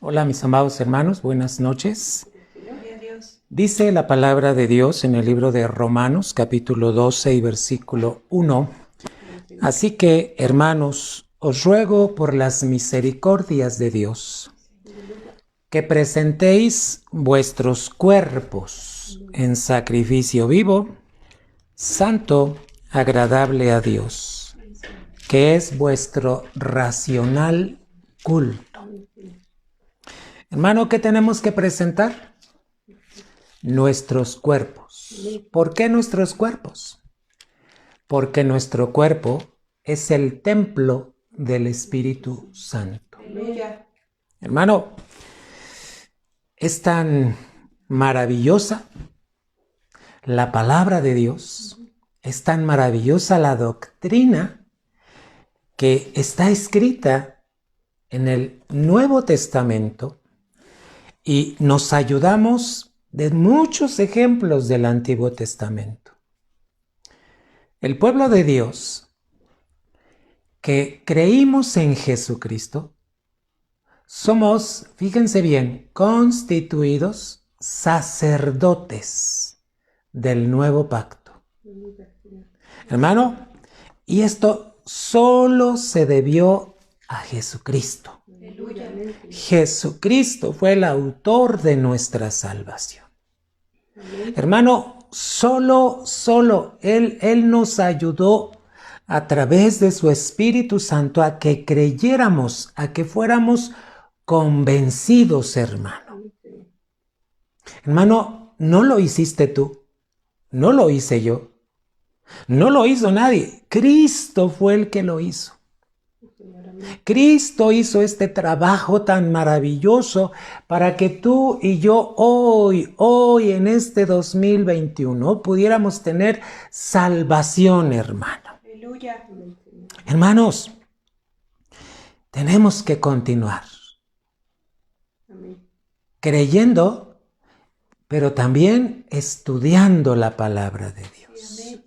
Hola mis amados hermanos, buenas noches. Dice la palabra de Dios en el libro de Romanos, capítulo 12 y versículo 1. Así que, hermanos, os ruego por las misericordias de Dios, que presentéis vuestros cuerpos en sacrificio vivo, santo, agradable a Dios, que es vuestro racional culto. Hermano, ¿qué tenemos que presentar? Nuestros cuerpos. ¿Por qué nuestros cuerpos? Porque nuestro cuerpo es el templo del Espíritu Santo. Aleluya. Hermano, es tan maravillosa la palabra de Dios, es tan maravillosa la doctrina que está escrita en el Nuevo Testamento y nos ayudamos de muchos ejemplos del Antiguo Testamento. El pueblo de Dios que creímos en Jesucristo, somos, fíjense bien, constituidos sacerdotes del nuevo pacto. Hermano, y esto solo se debió a Jesucristo. Aleluya. Jesucristo fue el autor de nuestra salvación. Hermano, solo Él nos ayudó a través de su Espíritu Santo a que creyéramos, a que fuéramos convencidos, hermano. Hermano, no lo hiciste tú, no lo hice yo, no lo hizo nadie. Cristo fue el que lo hizo. Cristo hizo este trabajo tan maravilloso para que tú y yo hoy en este 2021 pudiéramos tener salvación, hermano. Aleluya. Hermanos, tenemos que continuar creyendo, pero también estudiando la palabra de Dios.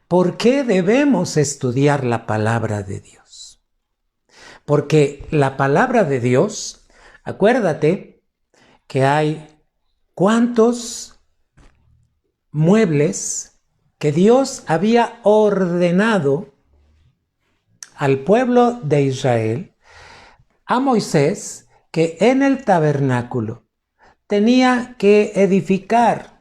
¿Por qué debemos estudiar la palabra de Dios? Porque la palabra de Dios, acuérdate que hay cuántos muebles que Dios había ordenado al pueblo de Israel, a Moisés, que en el tabernáculo tenía que edificar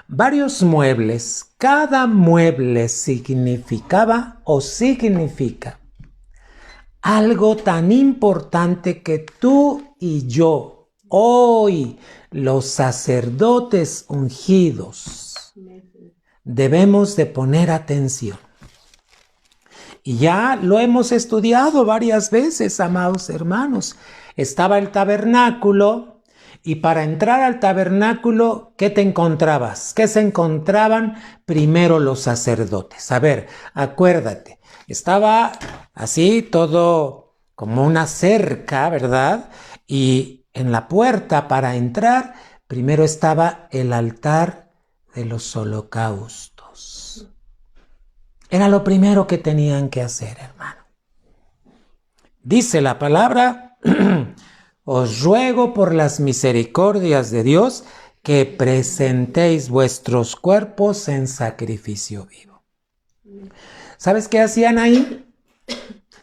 varios muebles. Cada mueble significaba o significa algo tan importante que tú y yo, hoy, los sacerdotes ungidos, debemos de poner atención. Y ya lo hemos estudiado varias veces, amados hermanos. Estaba el tabernáculo y para entrar al tabernáculo, ¿qué te encontrabas? ¿Qué se encontraban primero los sacerdotes? A ver, acuérdate. Estaba así todo como una cerca, ¿verdad? Y en la puerta para entrar, primero estaba el altar de los holocaustos. Era lo primero que tenían que hacer, hermano. Dice la palabra, os ruego por las misericordias de Dios que presentéis vuestros cuerpos en sacrificio vivo. ¿Sabes qué hacían ahí?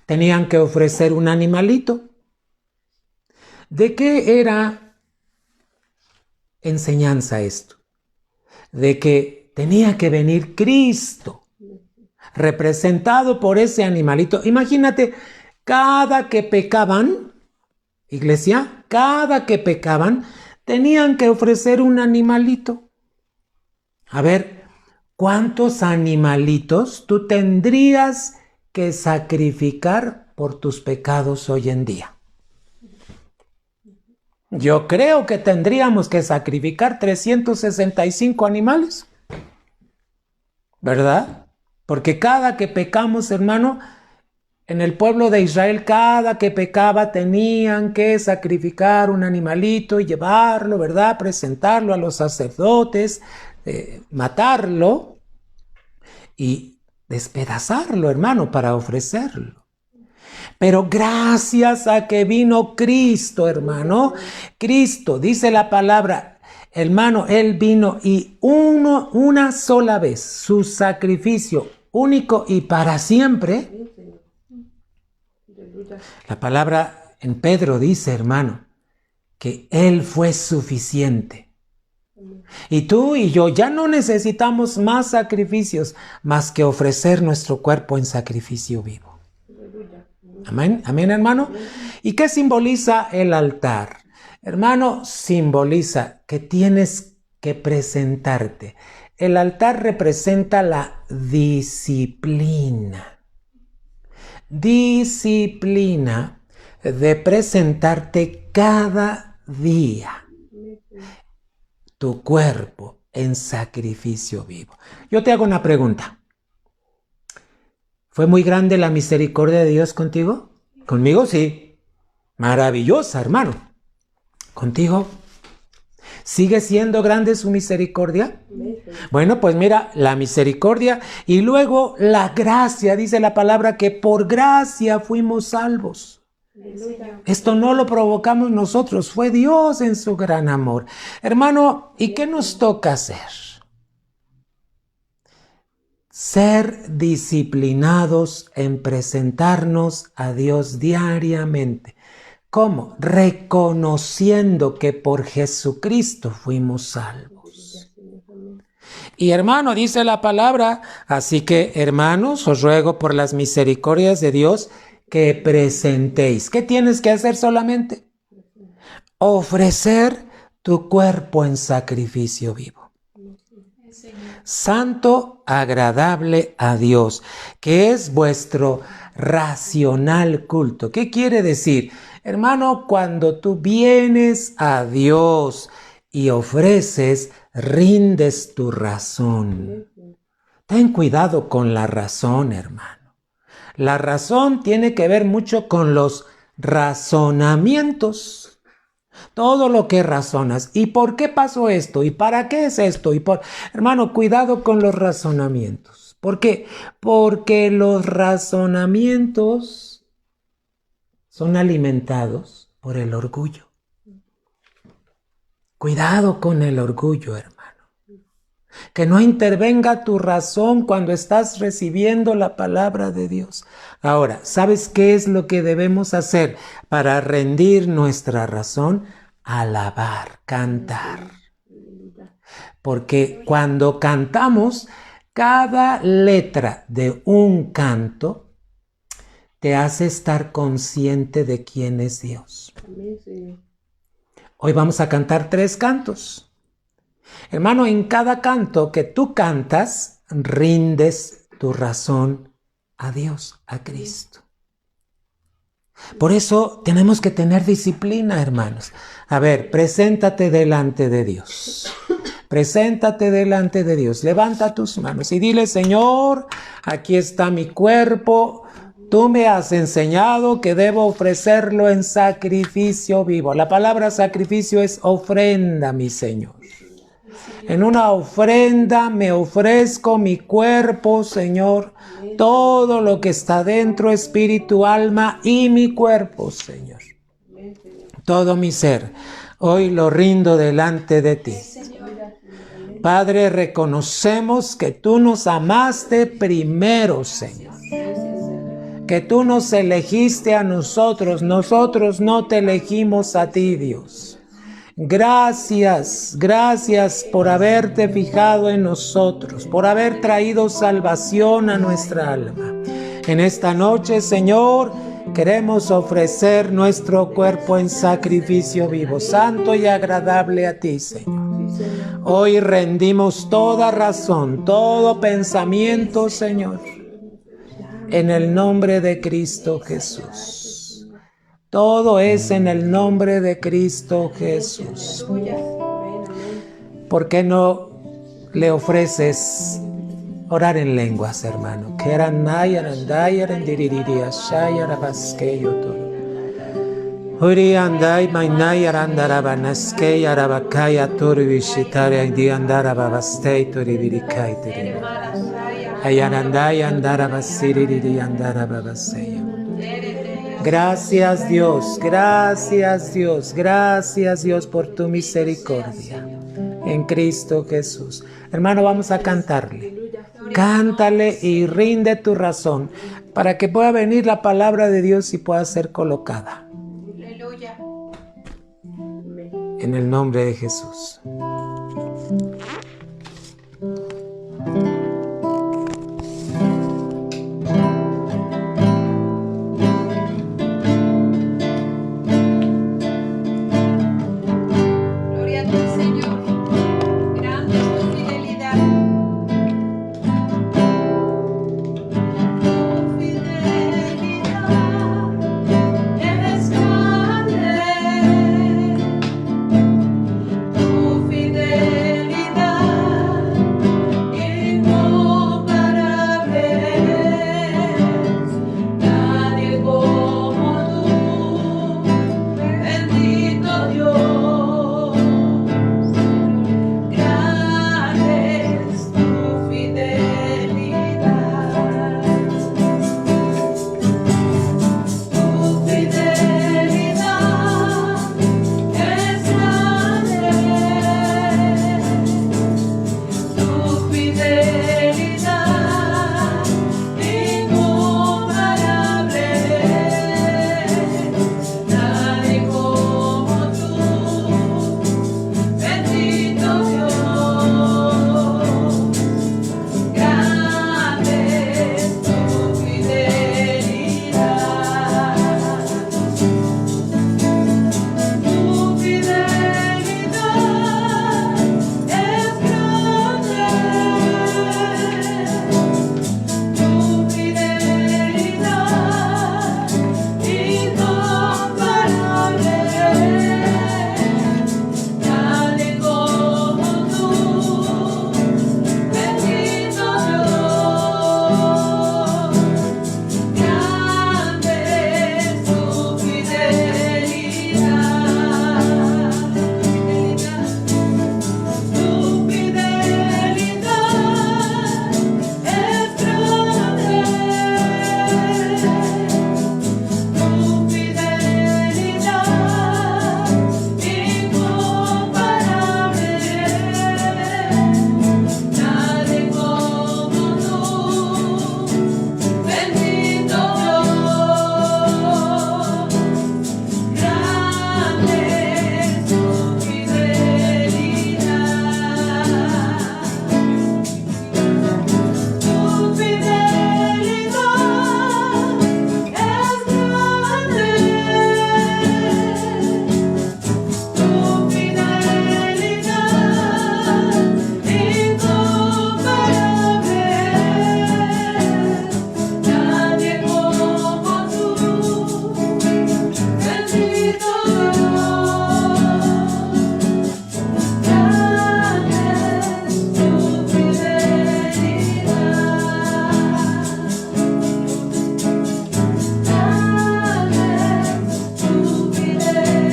Tenían que ofrecer un animalito. ¿De qué era enseñanza esto? De que tenía que venir Cristo, representado por ese animalito. Imagínate, cada que pecaban, iglesia, cada que pecaban, tenían que ofrecer un animalito. A ver, ¿cuántos animalitos tú tendrías que sacrificar por tus pecados hoy en día? Yo creo que tendríamos que sacrificar 365 animales, ¿verdad? Porque cada que pecamos, hermano, en el pueblo de Israel, cada que pecaba tenían que sacrificar un animalito y llevarlo, ¿verdad? Presentarlo a los sacerdotes, matarlo y despedazarlo, hermano, para ofrecerlo. Pero gracias a que vino Cristo, hermano, Cristo, dice la palabra, hermano, Él vino y una sola vez, su sacrificio único y para siempre. La palabra en Pedro dice, hermano, que Él fue suficiente. Y tú y yo ya no necesitamos más sacrificios, más que ofrecer nuestro cuerpo en sacrificio vivo. Amén, amén, hermano. ¿Y qué simboliza el altar? Hermano, simboliza que tienes que presentarte. El altar representa la disciplina. Disciplina de presentarte cada día tu cuerpo en sacrificio vivo. Yo te hago una pregunta. ¿Fue muy grande la misericordia de Dios contigo? Conmigo sí. Maravillosa, hermano. ¿Contigo? ¿Sigue siendo grande su misericordia? Bueno, pues mira, la misericordia y luego la gracia, dice la palabra que por gracia fuimos salvos. Esto no lo provocamos nosotros, fue Dios en su gran amor. Hermano, ¿y qué nos toca hacer? Ser disciplinados en presentarnos a Dios diariamente. ¿Cómo? Reconociendo que por Jesucristo fuimos salvos. Y hermano, dice la palabra, así que hermanos, os ruego por las misericordias de Dios que presentéis. ¿Qué tienes que hacer solamente? Ofrecer tu cuerpo en sacrificio vivo. Santo, agradable a Dios, que es vuestro racional culto. ¿Qué quiere decir? Hermano, cuando tú vienes a Dios y ofreces, rindes tu razón. Ten cuidado con la razón, hermano. La razón tiene que ver mucho con los razonamientos. Todo lo que razonas. ¿Y por qué pasó esto? ¿Y para qué es esto? Hermano, cuidado con los razonamientos. ¿Por qué? Porque los razonamientos son alimentados por el orgullo. Cuidado con el orgullo, hermano. Que no intervenga tu razón cuando estás recibiendo la palabra de Dios. Ahora, ¿sabes qué es lo que debemos hacer para rendir nuestra razón? Alabar, cantar. Porque cuando cantamos, cada letra de un canto te hace estar consciente de quién es Dios. Hoy vamos a cantar 3 cantos. Hermano, en cada canto que tú cantas, rindes tu razón a Dios, a Cristo. Por eso tenemos que tener disciplina, hermanos. A ver, preséntate delante de Dios. Preséntate delante de Dios. Levanta tus manos y dile, Señor, aquí está mi cuerpo. Tú me has enseñado que debo ofrecerlo en sacrificio vivo. La palabra sacrificio es ofrenda, mi Señor. En una ofrenda me ofrezco mi cuerpo, Señor, todo lo que está dentro, espíritu, alma y mi cuerpo, Señor. Todo mi ser, hoy lo rindo delante de ti. Padre, reconocemos que tú nos amaste primero, Señor. Que tú nos elegiste a nosotros no te elegimos a ti, Dios. Gracias, gracias por haberte fijado en nosotros, por haber traído salvación a nuestra alma. En esta noche, Señor, queremos ofrecer nuestro cuerpo en sacrificio vivo, santo y agradable a ti, Señor. Hoy rendimos toda razón, todo pensamiento, Señor, en el nombre de Cristo Jesús. Todo es en el nombre de Cristo Jesús. ¿Por qué no le ofreces orar en lenguas, hermano? Gracias Dios, gracias Dios, gracias Dios por tu misericordia. En Cristo Jesús. Hermano, vamos a cantarle. Cántale y rinde tu razón para que pueda venir la palabra de Dios y pueda ser colocada. Aleluya. En el nombre de Jesús. Gloria a ti, Señor. Grande es tu fidelidad. Tu fidelidad es grande. Tu fidelidad incomparable es. Nadie como tú, bendito Dios. Grande es tu fidelidad. Tu fidelidad es grande. Tu fidelidad incomparable es. Nadie como tú, bendito Dios. Grande es tu fidelidad. Tu fidelidad es grande. Tu fidelidad incomparable es. Nadie como tú, bendito Dios. Grande es tu fidelidad. Tu fidelidad es grande. Tu fidelidad incomparable es. Nadie como tú, bendito Dios. Grande es tu fidelidad. Tu fidelidad es grande. Tu fidelidad incomparable es. Nadie como tú, bendito Dios. Grande es tu fidelidad.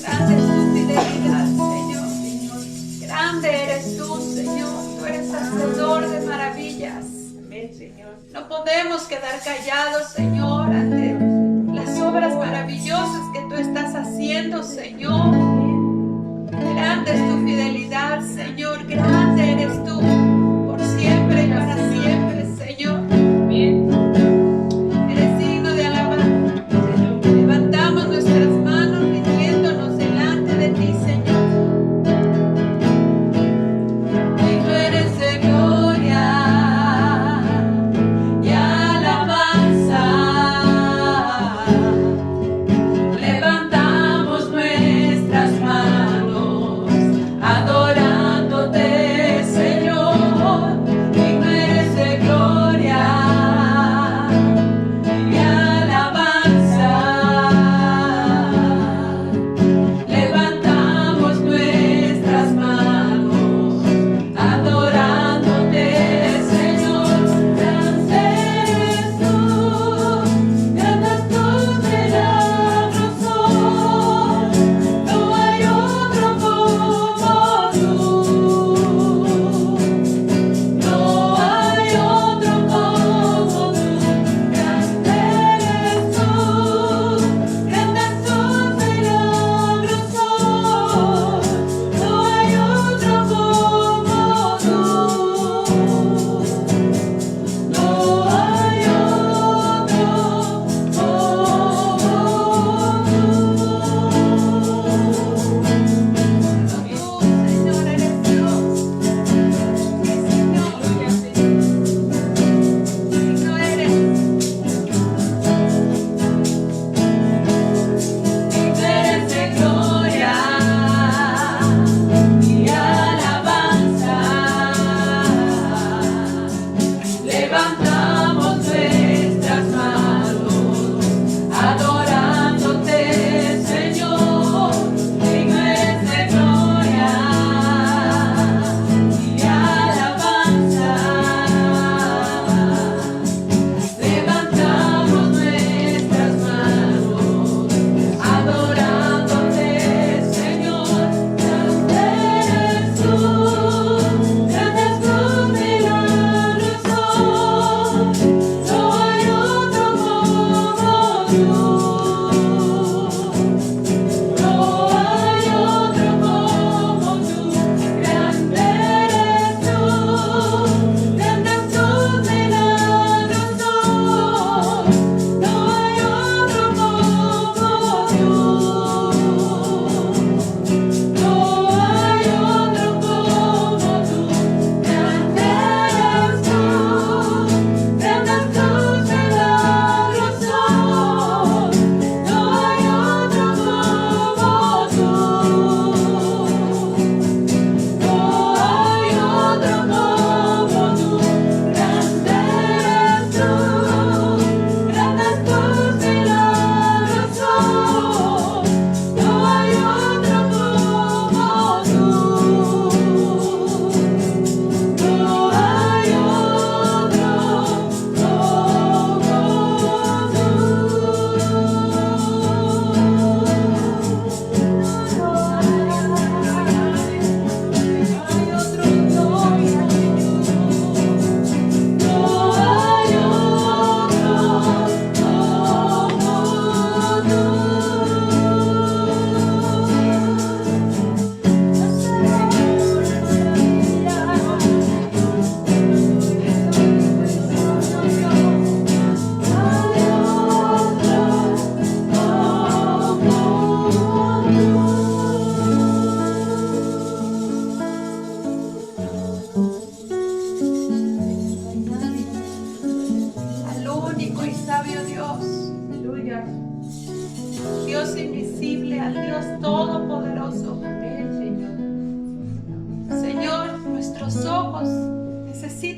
Grande es tu fidelidad, Señor. Grande eres tú, Señor. Tú eres hacedor de maravillas. No podemos quedar callados, Señor, ante las obras maravillosas que tú estás haciendo, Señor. Grande es tu fidelidad, Señor. Grande eres tú, por siempre y para siempre, Señor. Eres digno de alabar. Levantamos nuestras manos rindiéndonos delante de ti, Señor. Digno eres de gloria y alabanza. Levantamos nuestras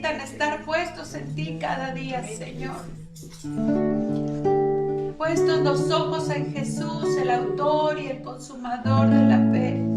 permitan estar puestos en ti cada día, Señor. Puestos los ojos en Jesús, el autor y el consumador de la fe.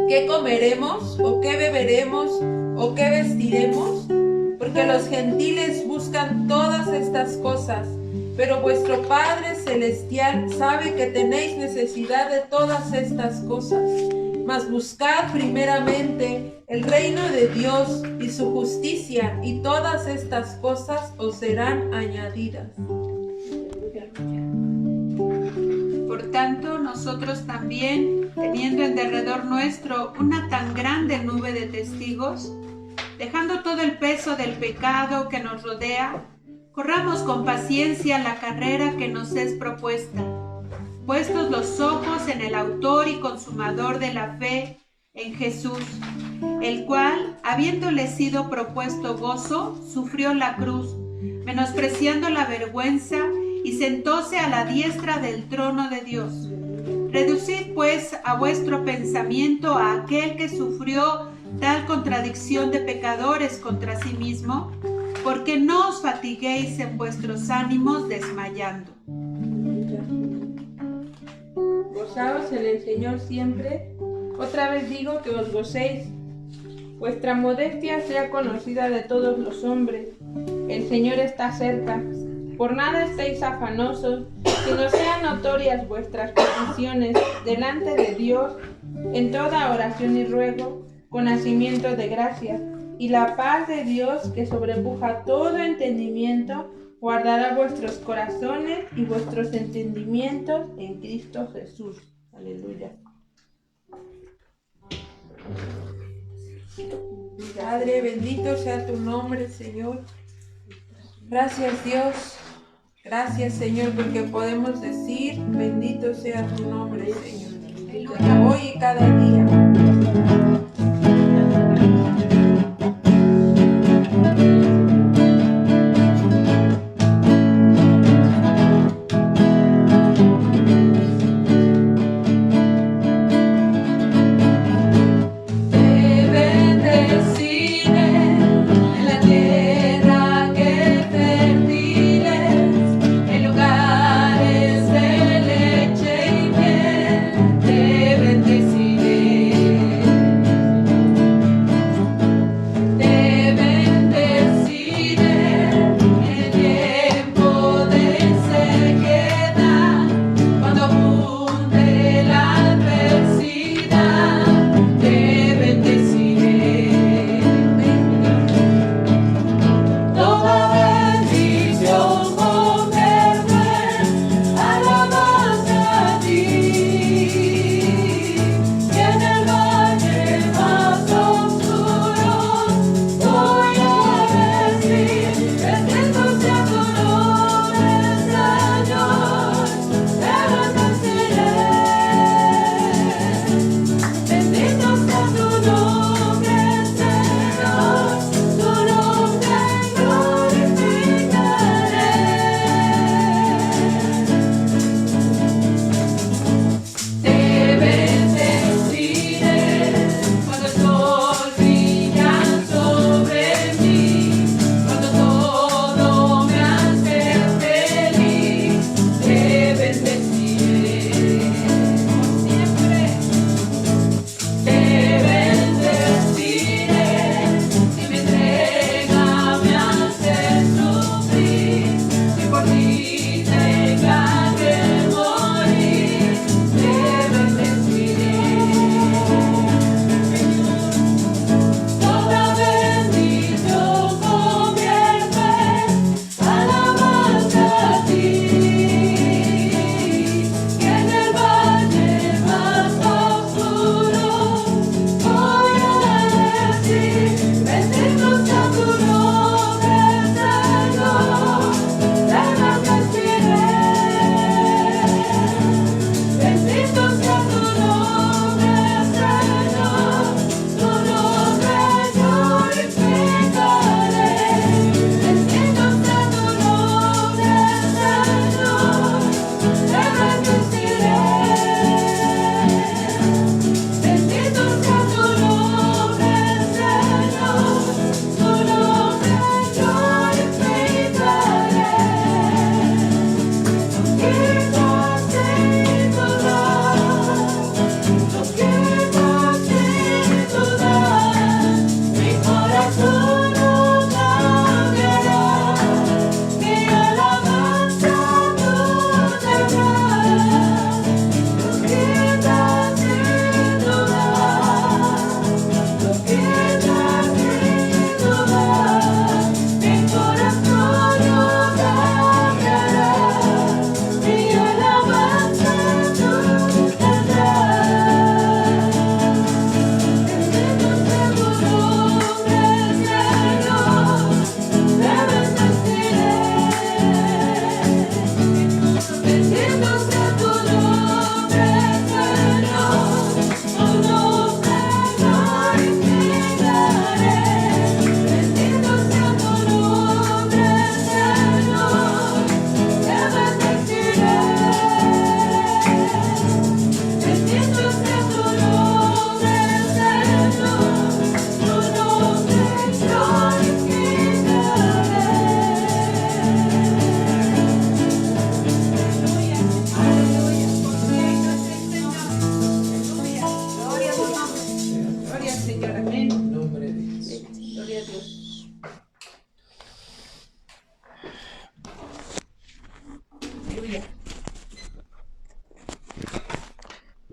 ¿qué comeremos? ¿O qué beberemos? ¿O qué vestiremos? Porque los gentiles buscan todas estas cosas, pero vuestro Padre Celestial sabe que tenéis necesidad de todas estas cosas. Mas buscad primeramente el reino de Dios y su justicia, y todas estas cosas os serán añadidas. Por tanto, nosotros también, teniendo en derredor nuestro una tan grande nube de testigos, dejando todo el peso del pecado que nos rodea, corramos con paciencia la carrera que nos es propuesta, puestos los ojos en el autor y consumador de la fe, en Jesús, el cual, habiéndole sido propuesto gozo, sufrió la cruz, menospreciando la vergüenza, y sentóse a la diestra del trono de Dios. Reducid pues a vuestro pensamiento a aquel que sufrió tal contradicción de pecadores contra sí mismo, porque no os fatiguéis en vuestros ánimos desmayando. Gozaos en el Señor siempre. Otra vez digo que os gocéis. Vuestra modestia sea conocida de todos los hombres. El Señor está cerca. Por nada estéis afanosos, sino sean notorias vuestras peticiones delante de Dios en toda oración y ruego, con nacimiento de gracia. Y la paz de Dios, que sobrepuja todo entendimiento, guardará vuestros corazones y vuestros entendimientos en Cristo Jesús. Aleluya. Padre, bendito sea tu nombre, Señor. Gracias, Dios. Gracias, Señor, porque podemos decir, bendito sea tu nombre, Señor. Hoy y cada día. Te bendeciré.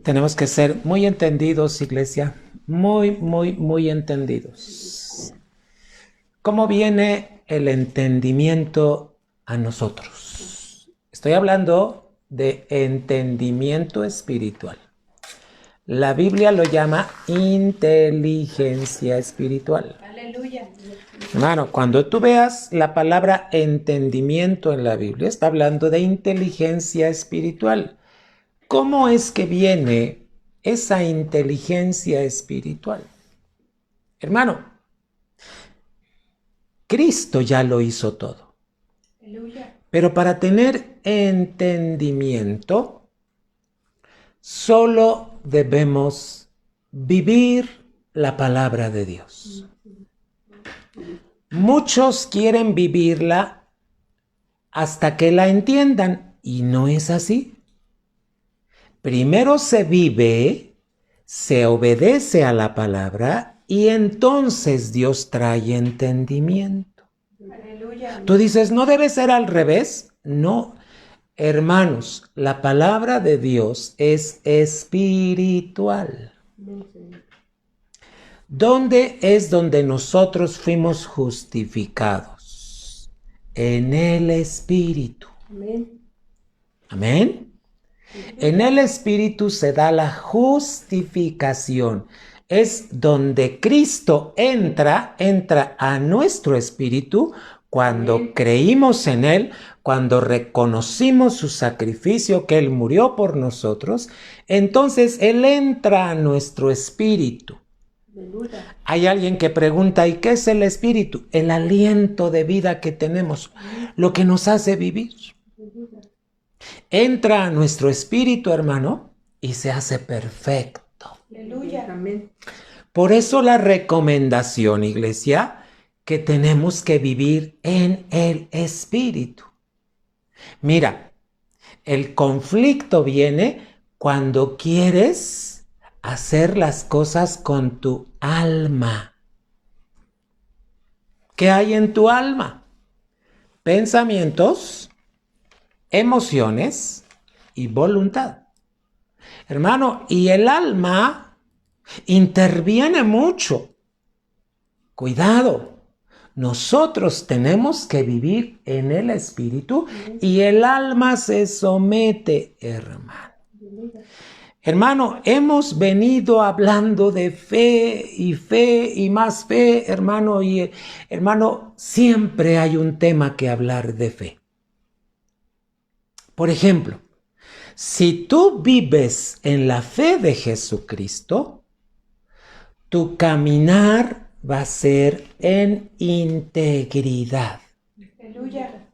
tenemos que ser muy entendidos, iglesia, muy entendidos. ¿Cómo viene el entendimiento a nosotros? Estoy hablando de entendimiento espiritual. La Biblia lo llama inteligencia espiritual. Aleluya. Hermano, cuando tú veas la palabra entendimiento en la Biblia, está hablando de inteligencia espiritual. ¿Cómo es que viene esa inteligencia espiritual? Hermano, Cristo ya lo hizo todo. Aleluya. Pero para tener entendimiento, solo debemos vivir la palabra de Dios. Muchos quieren vivirla hasta que la entiendan, y no es así. Primero se vive, se obedece a la palabra, y entonces Dios trae entendimiento. Aleluya. Tú dices, ¿no debe ser al revés? No, hermanos, la palabra de Dios es espiritual. ¿Dónde es donde nosotros fuimos justificados? En el Espíritu. Amén. Amén. En el Espíritu se da la justificación. Es donde Cristo entra a nuestro espíritu cuando creímos en Él, cuando reconocimos su sacrificio, que Él murió por nosotros. Entonces Él entra a nuestro espíritu. Aleluya. Hay alguien que pregunta, ¿y qué es el espíritu? El aliento de vida que tenemos, lo que nos hace vivir. Entra a nuestro espíritu, hermano, y se hace perfecto. Aleluya. Amén. Por eso la recomendación, iglesia, que tenemos que vivir en el espíritu. Mira, el conflicto viene cuando quieres hacer las cosas con tu alma. ¿Qué hay en tu alma? Pensamientos, emociones y voluntad. Hermano, y el alma interviene mucho. Cuidado, nosotros tenemos que vivir en el espíritu y el alma se somete, hermano. Hermano, hemos venido hablando de fe y más fe, hermano, y hermano, siempre hay un tema que hablar de fe. Por ejemplo, si tú vives en la fe de Jesucristo, tu caminar va a ser en integridad. Aleluya.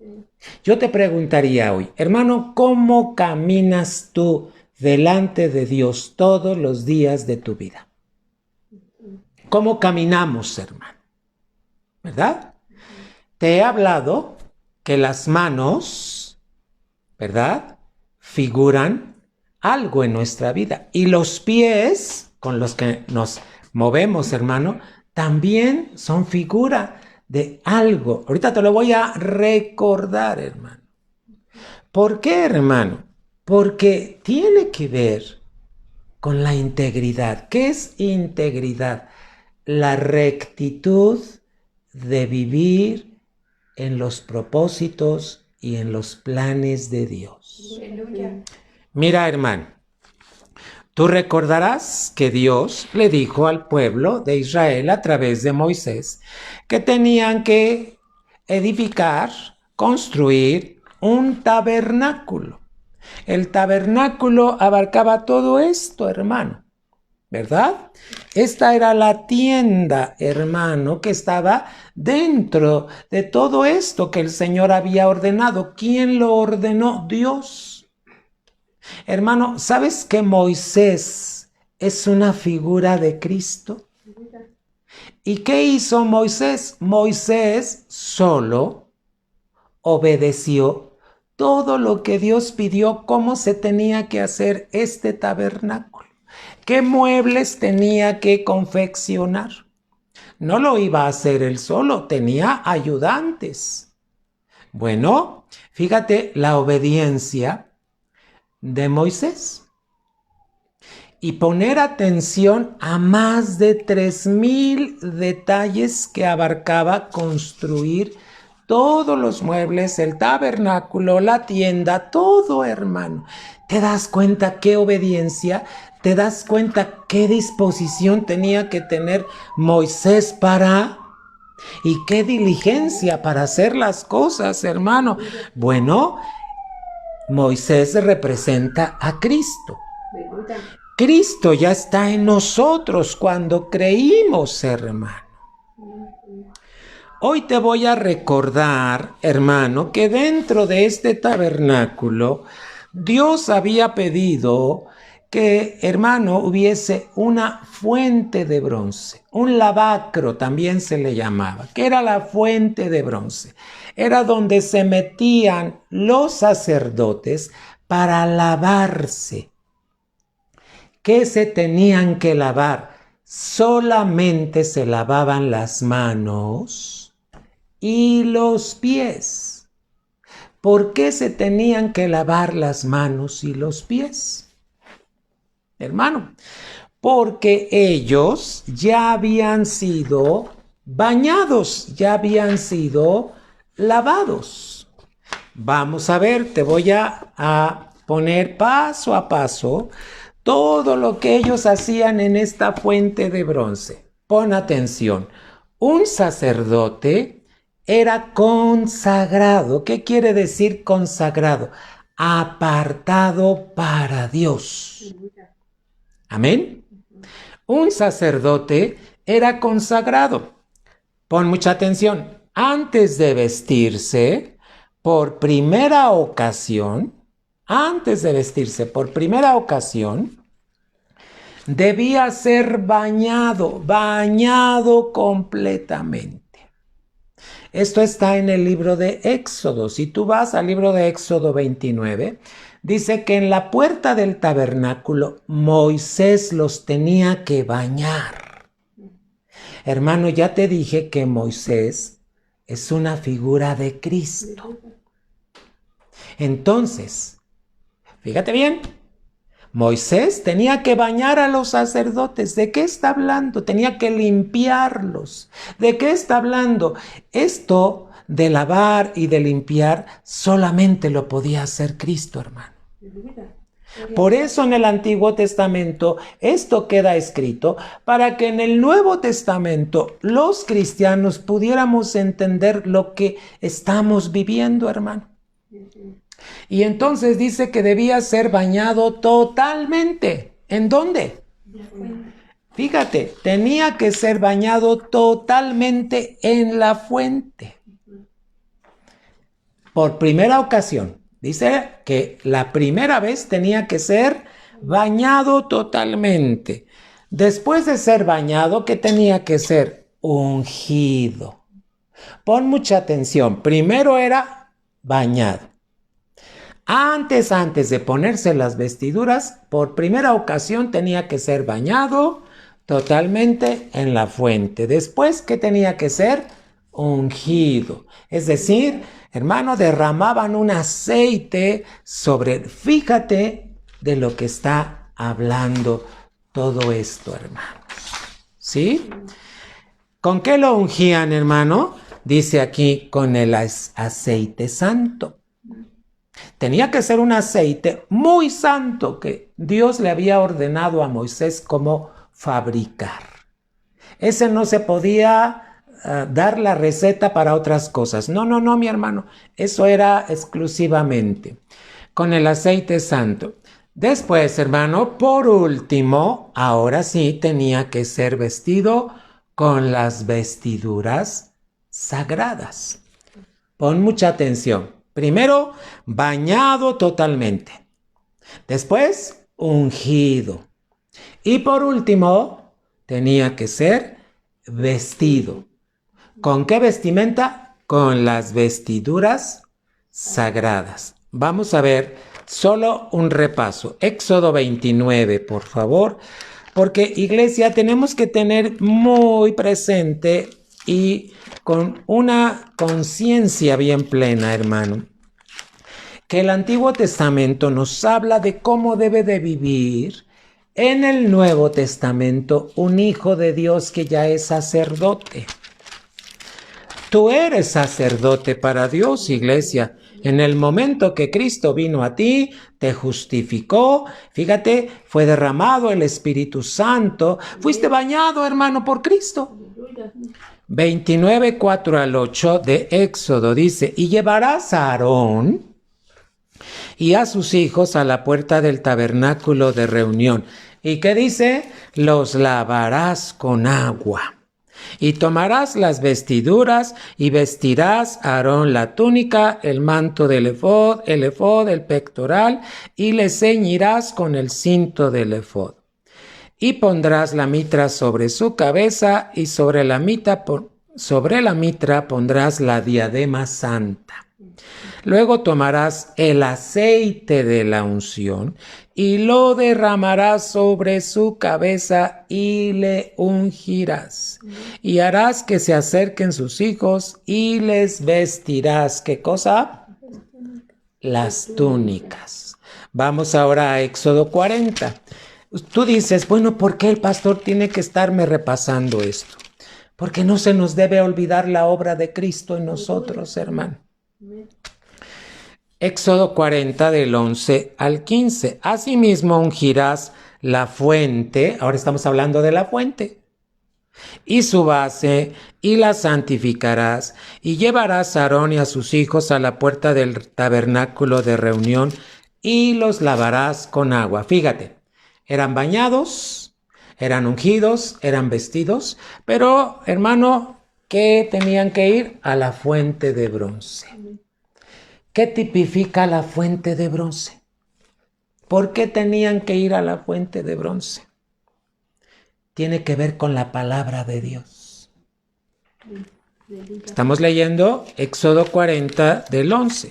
Yo te preguntaría hoy, hermano, ¿cómo caminas tú delante de Dios todos los días de tu vida? ¿Cómo caminamos, hermano? ¿Verdad? Te he hablado que las manos, ¿verdad?, figuran algo en nuestra vida. Y los pies con los que nos movemos, hermano, también son figura de algo. Ahorita te lo voy a recordar, hermano. ¿Por qué, hermano? Porque tiene que ver con la integridad. ¿Qué es integridad? La rectitud de vivir en los propósitos y en los planes de Dios. Aleluya. Mira, hermano, tú recordarás que Dios le dijo al pueblo de Israel a través de Moisés que tenían que edificar, construir un tabernáculo. El tabernáculo abarcaba todo esto, hermano, ¿verdad? Esta era la tienda, hermano, que estaba dentro de todo esto que el Señor había ordenado. ¿Quién lo ordenó? Dios. Hermano, ¿sabes que Moisés es una figura de Cristo? ¿Y qué hizo Moisés? Moisés solo obedeció todo lo que Dios pidió, cómo se tenía que hacer este tabernáculo, qué muebles tenía que confeccionar. No lo iba a hacer él solo, tenía ayudantes. Bueno, fíjate la obediencia de Moisés. y poner atención a más de 3,000 detalles que abarcaba construir todos los muebles, el tabernáculo, la tienda, todo, hermano. ¿Te das cuenta qué obediencia? ¿Te das cuenta qué disposición tenía que tener Moisés y qué diligencia para hacer las cosas, hermano? Bueno, Moisés representa a Cristo. Cristo ya está en nosotros cuando creímos, hermano. Hoy te voy a recordar, hermano, que dentro de este tabernáculo Dios había pedido que, hermano, hubiese una fuente de bronce, un lavacro también se le llamaba, que era la fuente de bronce. Era donde se metían los sacerdotes para lavarse. ¿Qué se tenían que lavar? Solamente se lavaban las manos y los pies. ¿Por qué se tenían que lavar las manos y los pies? Hermano, porque ellos ya habían sido bañados, ya habían sido lavados. Vamos a ver, te voy a poner paso a paso todo lo que ellos hacían en esta fuente de bronce. Pon atención, un sacerdote era consagrado. ¿Qué quiere decir consagrado? Apartado para Dios. Amén. Un sacerdote era consagrado. Pon mucha atención. Antes de vestirse, por primera ocasión, debía ser bañado completamente. Esto está en el libro de Éxodo. Si tú vas al libro de Éxodo 29, dice que en la puerta del tabernáculo Moisés los tenía que bañar. Hermano, ya te dije que Moisés es una figura de Cristo. Entonces, fíjate bien, Moisés tenía que bañar a los sacerdotes. ¿De qué está hablando? Tenía que limpiarlos. ¿De qué está hablando? Esto de lavar y de limpiar solamente lo podía hacer Cristo, hermano. Por eso en el Antiguo Testamento esto queda escrito para que en el Nuevo Testamento los cristianos pudiéramos entender lo que estamos viviendo, hermano. Y entonces dice que debía ser bañado totalmente. ¿En dónde? Fíjate, tenía que ser bañado totalmente en la fuente. Por primera ocasión. Dice que la primera vez tenía que ser bañado totalmente. Después de ser bañado, ¿qué tenía que ser? Ungido. Pon mucha atención. Primero era bañado. Antes de ponerse las vestiduras, por primera ocasión tenía que ser bañado totalmente en la fuente. Después, ¿qué tenía que ser? Ungido. Es decir, hermano, derramaban un aceite sobre... Fíjate de lo que está hablando todo esto, hermano. ¿Sí? ¿Con qué lo ungían, hermano? Dice aquí, con el aceite santo. Tenía que ser un aceite muy santo que Dios le había ordenado a Moisés cómo fabricar. Ese no se podía dar la receta para otras cosas. No, mi hermano. Eso era exclusivamente con el aceite santo. Después, hermano, por último, ahora sí tenía que ser vestido con las vestiduras sagradas. Pon mucha atención. Primero, bañado totalmente. Después, ungido. Y por último, tenía que ser vestido. ¿Con qué vestimenta? Con las vestiduras sagradas. Vamos a ver solo un repaso. Éxodo 29, por favor. Porque, iglesia, tenemos que tener muy presente y con una conciencia bien plena, hermano, que el Antiguo Testamento nos habla de cómo debe de vivir en el Nuevo Testamento un hijo de Dios que ya es sacerdote. Tú eres sacerdote para Dios, iglesia. En el momento que Cristo vino a ti, te justificó, fíjate, fue derramado el Espíritu Santo, fuiste bañado, hermano, por Cristo. 29, 4 al 8 de Éxodo dice, y llevarás a Aarón y a sus hijos a la puerta del tabernáculo de reunión. ¿Y qué dice? Los lavarás con agua. Y tomarás las vestiduras y vestirás a Aarón la túnica, el manto del efod, el pectoral, y le ceñirás con el cinto del efod. Y pondrás la mitra sobre su cabeza, y sobre la mitra pondrás la diadema santa. Luego tomarás el aceite de la unción y lo derramarás sobre su cabeza y le ungirás. Y harás que se acerquen sus hijos y les vestirás. ¿Qué cosa? Las túnicas. Vamos ahora a Éxodo 40. Tú dices, bueno, ¿por qué el pastor tiene que estarme repasando esto? Porque no se nos debe olvidar la obra de Cristo en nosotros, hermano. Éxodo 40 del 11 al 15. Asimismo ungirás la fuente, ahora estamos hablando de la fuente, y su base, y la santificarás, y llevarás a Aarón y a sus hijos a la puerta del tabernáculo de reunión, y los lavarás con agua. Fíjate, eran bañados, eran ungidos, eran vestidos, pero, hermano, ¿qué tenían que ir? A la fuente de bronce. ¿Qué tipifica la fuente de bronce? ¿Por qué tenían que ir a la fuente de bronce? Tiene que ver con la palabra de Dios. Estamos leyendo Éxodo 40 del 11.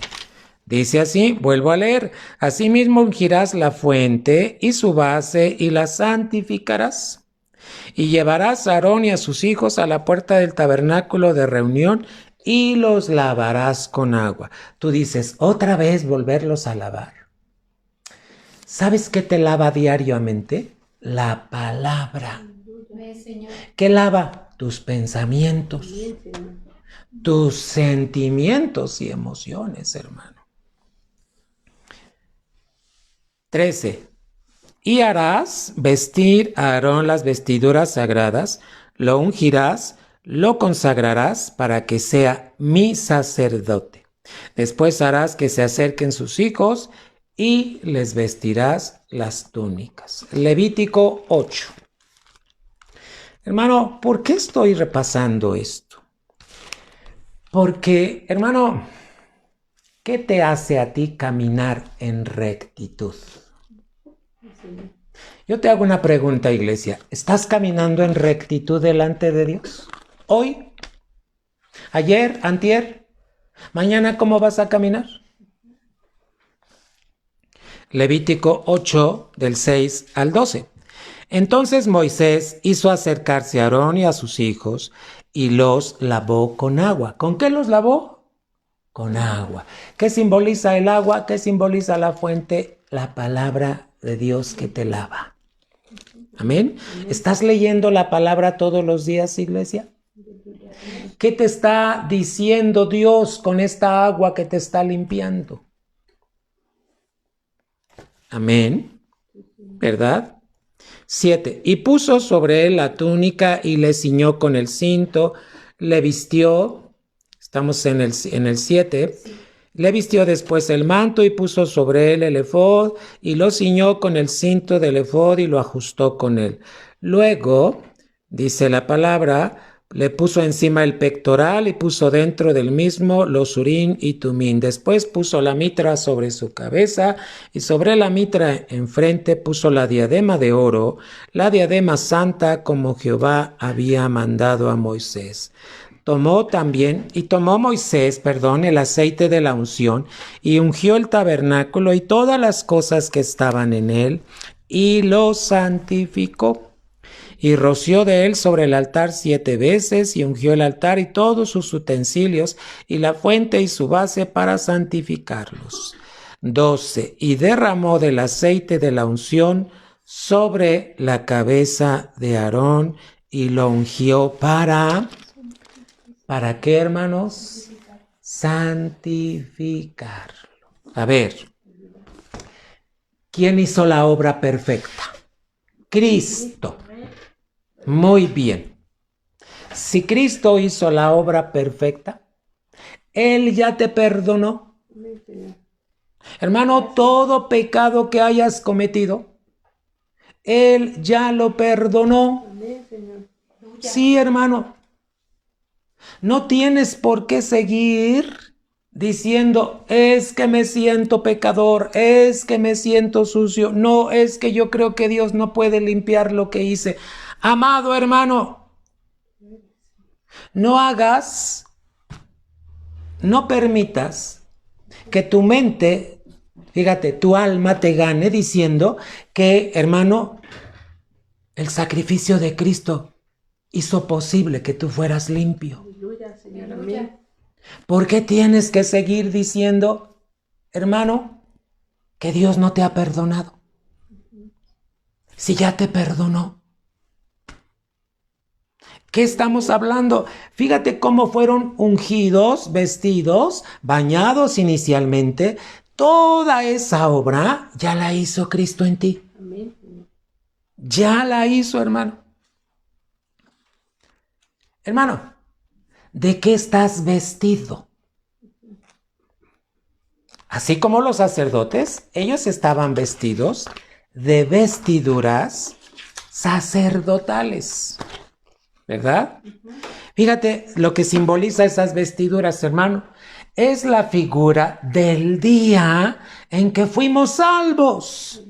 Dice así, vuelvo a leer, asimismo ungirás la fuente y su base y la santificarás. Y llevarás a Aarón y a sus hijos a la puerta del tabernáculo de reunión y los lavarás con agua. Tú dices, otra vez volverlos a lavar. ¿Sabes qué te lava diariamente? La palabra. ¿Qué lava? Tus pensamientos, tus sentimientos y emociones, hermano. 13. Y harás vestir a Aarón las vestiduras sagradas, lo ungirás, lo consagrarás para que sea mi sacerdote. Después harás que se acerquen sus hijos y les vestirás las túnicas. Levítico 8. Hermano, ¿por qué estoy repasando esto? Porque, hermano, ¿qué te hace a ti caminar en rectitud? Yo te hago una pregunta, iglesia. ¿Estás caminando en rectitud delante de Dios? ¿Hoy? ¿Ayer? ¿Antier? ¿Mañana cómo vas a caminar? Levítico 8, del 6 al 12. Entonces Moisés hizo acercarse a Aarón y a sus hijos y los lavó con agua. ¿Con qué los lavó? Con agua. ¿Qué simboliza el agua? ¿Qué simboliza la fuente? La palabra de Dios que te lava. Amén. ¿Estás leyendo la palabra todos los días, iglesia? ¿Qué te está diciendo Dios con esta agua que te está limpiando? Amén. ¿Verdad? 7. Y puso sobre él la túnica y le ciñó con el cinto, le vistió, estamos en el 7, le vistió después el manto y puso sobre él el efod y lo ciñó con el cinto del efod y lo ajustó con él. Luego, dice la palabra, le puso encima el pectoral y puso dentro del mismo los urín y tumín. Después puso la mitra sobre su cabeza y sobre la mitra enfrente puso la diadema de oro, la diadema santa como Jehová había mandado a Moisés. Tomó Moisés, el aceite de la unción y ungió el tabernáculo y todas las cosas que estaban en él y lo santificó. Y roció de él sobre el altar 7 veces y ungió el altar y todos sus utensilios y la fuente y su base para santificarlos. 12. Y derramó del aceite de la unción sobre la cabeza de Aarón y lo ungió ¿para qué, hermanos? Santificarlo. A ver, ¿quién hizo la obra perfecta? Cristo. Muy bien. Si Cristo hizo la obra perfecta, Él ya te perdonó. Hermano, todo pecado que hayas cometido, Él ya lo perdonó. Sí, hermano. No tienes por qué seguir diciendo, es que me siento pecador, es que me siento sucio. No, es que yo creo que Dios no puede limpiar lo que hice. Amado hermano, no permitas que tu mente, fíjate, tu alma te gane diciendo que, hermano, el sacrificio de Cristo hizo posible que tú fueras limpio. ¿Por qué tienes que seguir diciendo, hermano, que Dios no te ha perdonado? Si ya te perdonó. ¿Qué estamos hablando? Fíjate cómo fueron ungidos, vestidos, bañados inicialmente. Toda esa obra ya la hizo Cristo en ti. Ya la hizo, hermano. Hermano, ¿de qué estás vestido? Así como los sacerdotes, ellos estaban vestidos de vestiduras sacerdotales, ¿verdad? Fíjate lo que simboliza esas vestiduras, hermano. Es la figura del día en que fuimos salvos.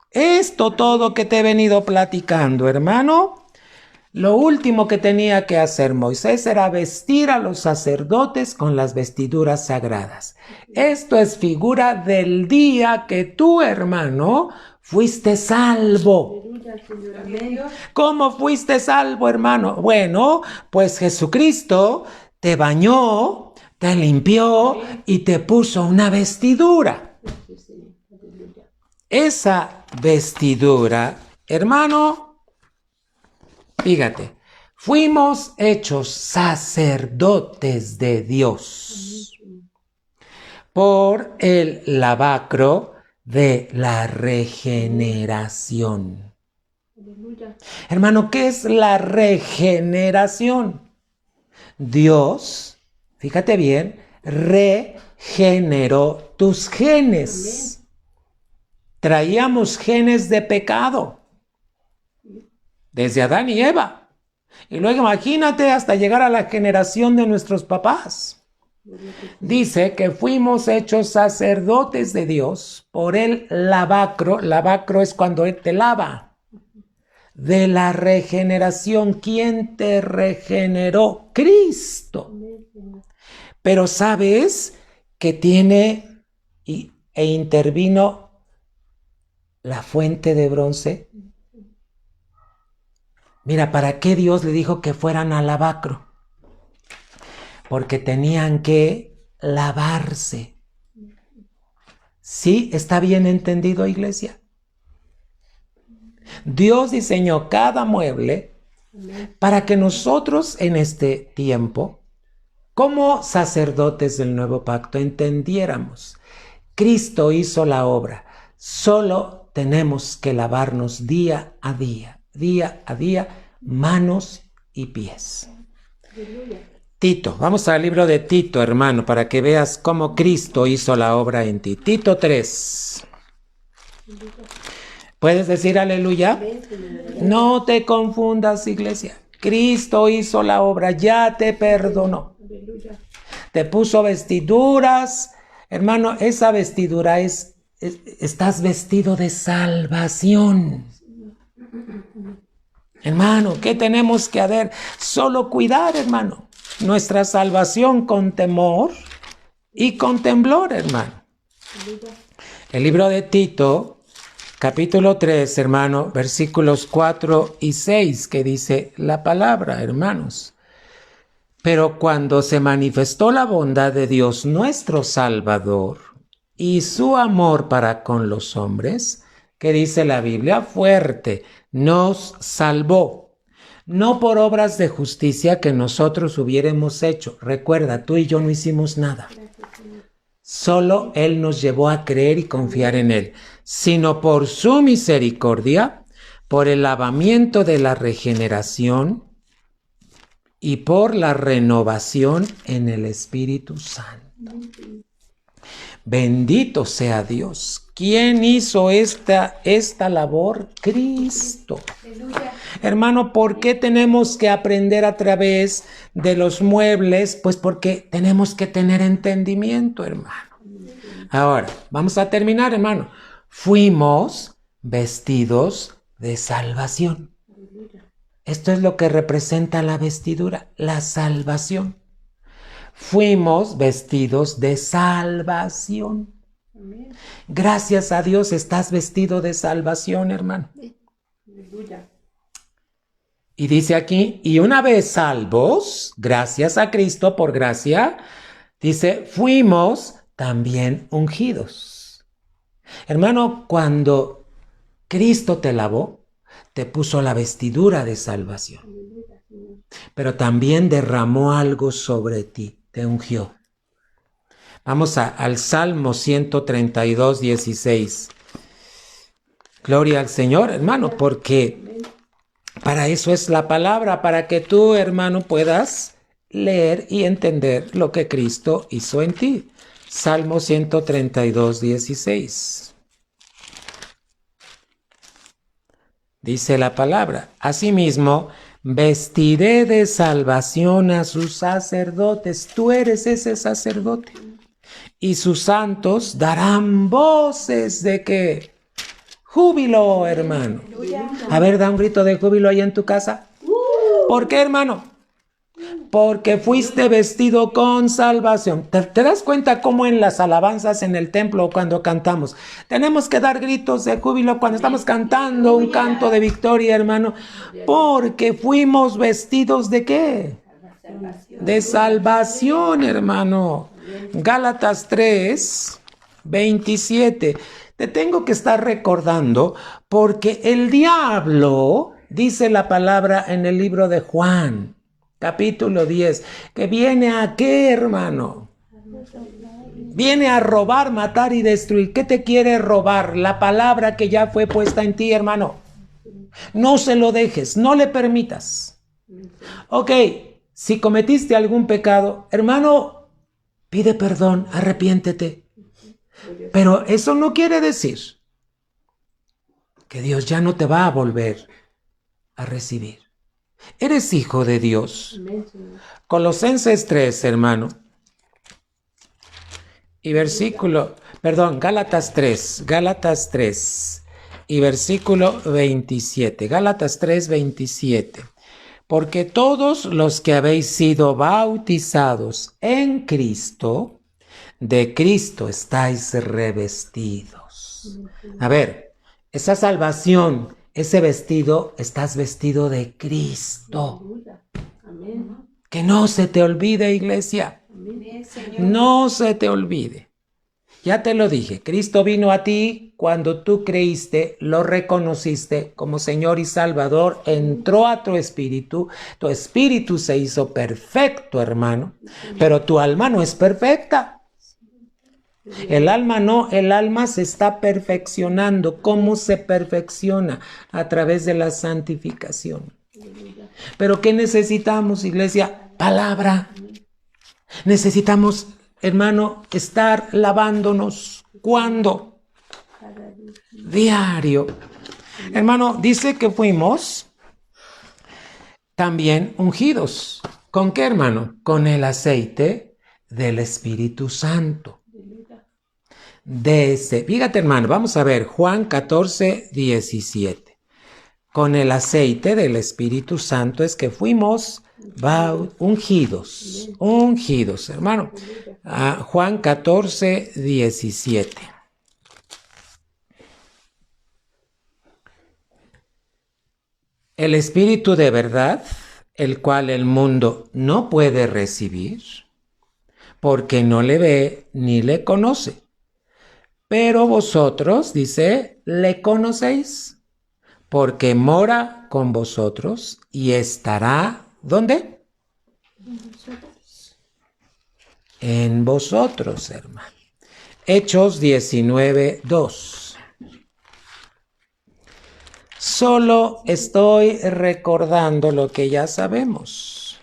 Esto todo que te he venido platicando, hermano. Lo último que tenía que hacer Moisés era vestir a los sacerdotes con las vestiduras sagradas. Esto es figura del día que tú, hermano, fuiste salvo. ¿Cómo fuiste salvo, hermano? Bueno, pues Jesucristo te bañó, te limpió y te puso una vestidura. Esa vestidura, hermano, fíjate, fuimos hechos sacerdotes de Dios por el lavacro de la regeneración. Hermano, ¿qué es la regeneración? Dios, fíjate bien, regeneró tus genes. Traíamos genes de pecado. Desde Adán y Eva. Y luego imagínate hasta llegar a la generación de nuestros papás. Dice que fuimos hechos sacerdotes de Dios por el lavacro. Lavacro es cuando Él te lava. De la regeneración. ¿Quién te regeneró? Cristo. Pero ¿sabes que tiene e intervino la fuente de bronce? Mira, ¿para qué Dios le dijo que fueran al lavacro? Porque tenían que lavarse. ¿Sí? ¿Está bien entendido, iglesia? Dios diseñó cada mueble para que nosotros en este tiempo, como sacerdotes del nuevo pacto, entendiéramos. Cristo hizo la obra. Solo tenemos que lavarnos día a día, manos y pies. Tito, vamos al libro de Tito, hermano, para que veas cómo Cristo hizo la obra en ti. Tito 3. ¿Puedes decir aleluya? No te confundas, iglesia. Cristo hizo la obra, ya te perdonó. Te puso vestiduras. Hermano, esa vestidura estás vestido de salvación. Hermano, ¿qué tenemos que hacer? Solo cuidar, hermano, nuestra salvación con temor y con temblor, hermano. El libro de Tito, capítulo 3, hermano, versículos 4 y 6, que dice la palabra, hermanos. Pero cuando se manifestó la bondad de Dios nuestro Salvador y su amor para con los hombres, ¿Qué dice la Biblia? Fuerte, nos salvó. No por obras de justicia que nosotros hubiéramos hecho. Recuerda, tú y yo no hicimos nada. Solo Él nos llevó a creer y confiar en Él, sino por su misericordia, por el lavamiento de la regeneración y por la renovación en el Espíritu Santo. Bendito sea Dios. ¿Quién hizo esta labor? Cristo. Aleluya. Hermano, ¿por qué tenemos que aprender a través de los muebles? Pues porque tenemos que tener entendimiento, hermano. Ahora, vamos a terminar, hermano. Fuimos vestidos de salvación. Esto es lo que representa la vestidura, la salvación. Fuimos vestidos de salvación. Gracias a Dios estás vestido de salvación, hermano. Y dice aquí, y una vez salvos, gracias a Cristo por gracia, dice, fuimos también ungidos. Hermano, cuando Cristo te lavó, te puso la vestidura de salvación, pero también derramó algo sobre ti, te ungió. Vamos al Salmo 132, 16. Gloria al Señor, hermano, porque para eso es la palabra, para que tú, hermano, puedas leer y entender lo que Cristo hizo en ti. Salmo 132, 16. Dice la palabra, asimismo, vestiré de salvación a sus sacerdotes. Tú eres ese sacerdote. Y sus santos darán voces de ¿qué? Júbilo, hermano. A ver, da un grito de júbilo ahí en tu casa. ¿Por qué, hermano? Porque fuiste vestido con salvación. ¿Te das cuenta cómo en las alabanzas en el templo cuando cantamos tenemos que dar gritos de júbilo cuando estamos cantando un canto de victoria, hermano? Porque fuimos vestidos ¿de qué? De salvación, hermano. Gálatas 3, 27. Te tengo que estar recordando porque el diablo, dice la palabra en el libro de Juan, capítulo 10, que viene a ¿qué, hermano? Viene a robar, matar y destruir. ¿Qué te quiere robar? La palabra que ya fue puesta en ti, hermano. No se lo dejes, no le permitas. Ok, si cometiste algún pecado, hermano, pide perdón, arrepiéntete. Pero eso no quiere decir que Dios ya no te va a volver a recibir. Eres hijo de Dios. Colosenses 3, hermano. Y Gálatas 3 y versículo 27. Gálatas 3, 27. Porque todos los que habéis sido bautizados en Cristo, de Cristo estáis revestidos. A ver, esa salvación, ese vestido, estás vestido de Cristo. Que no se te olvide, iglesia. No se te olvide. Ya te lo dije, Cristo vino a ti cuando tú creíste, lo reconociste como Señor y Salvador, entró a tu espíritu se hizo perfecto, hermano, pero tu alma no es perfecta. El alma no, el alma se está perfeccionando. ¿Cómo se perfecciona? A través de la santificación. ¿Pero qué necesitamos, iglesia? Palabra. Necesitamos, hermano, estar lavándonos. ¿Cuándo? Diario. Hermano, dice que fuimos también ungidos. ¿Con qué, hermano? Con el aceite del Espíritu Santo. Fíjate, hermano, vamos a ver Juan 14, 17. Con el aceite del Espíritu Santo es que fuimos ungidos, hermano. Juan 14, 17. El Espíritu de verdad, el cual el mundo no puede recibir, porque no le ve ni le conoce. Pero vosotros, dice, le conocéis, porque mora con vosotros y estará, ¿dónde? En vosotros, hermano. Hechos 19:2. Solo estoy recordando lo que ya sabemos.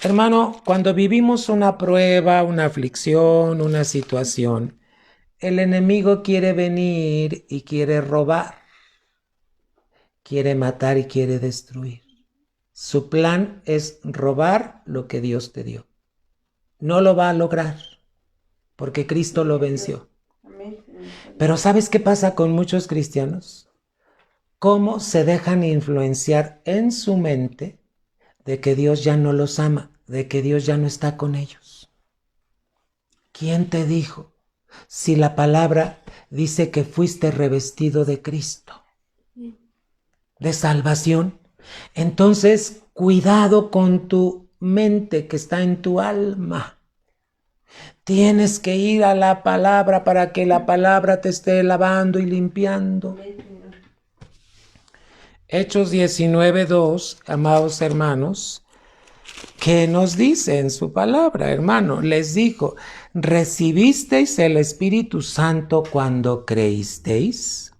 Hermano, cuando vivimos una prueba, una aflicción, una situación, el enemigo quiere venir y quiere robar, quiere matar y quiere destruir. Su plan es robar lo que Dios te dio. No lo va a lograr, porque Cristo lo venció. Pero ¿sabes qué pasa con muchos cristianos? Cómo se dejan influenciar en su mente de que Dios ya no los ama, de que Dios ya no está con ellos. ¿Quién te dijo? Si la palabra dice que fuiste revestido de Cristo, de salvación, entonces cuidado con tu mente que está en tu alma. Tienes que ir a la palabra para que la palabra te esté lavando y limpiando. Hechos 19:2, amados hermanos, ¿qué nos dice en su palabra, hermano? Les dijo, ¿recibisteis el Espíritu Santo cuando creísteis?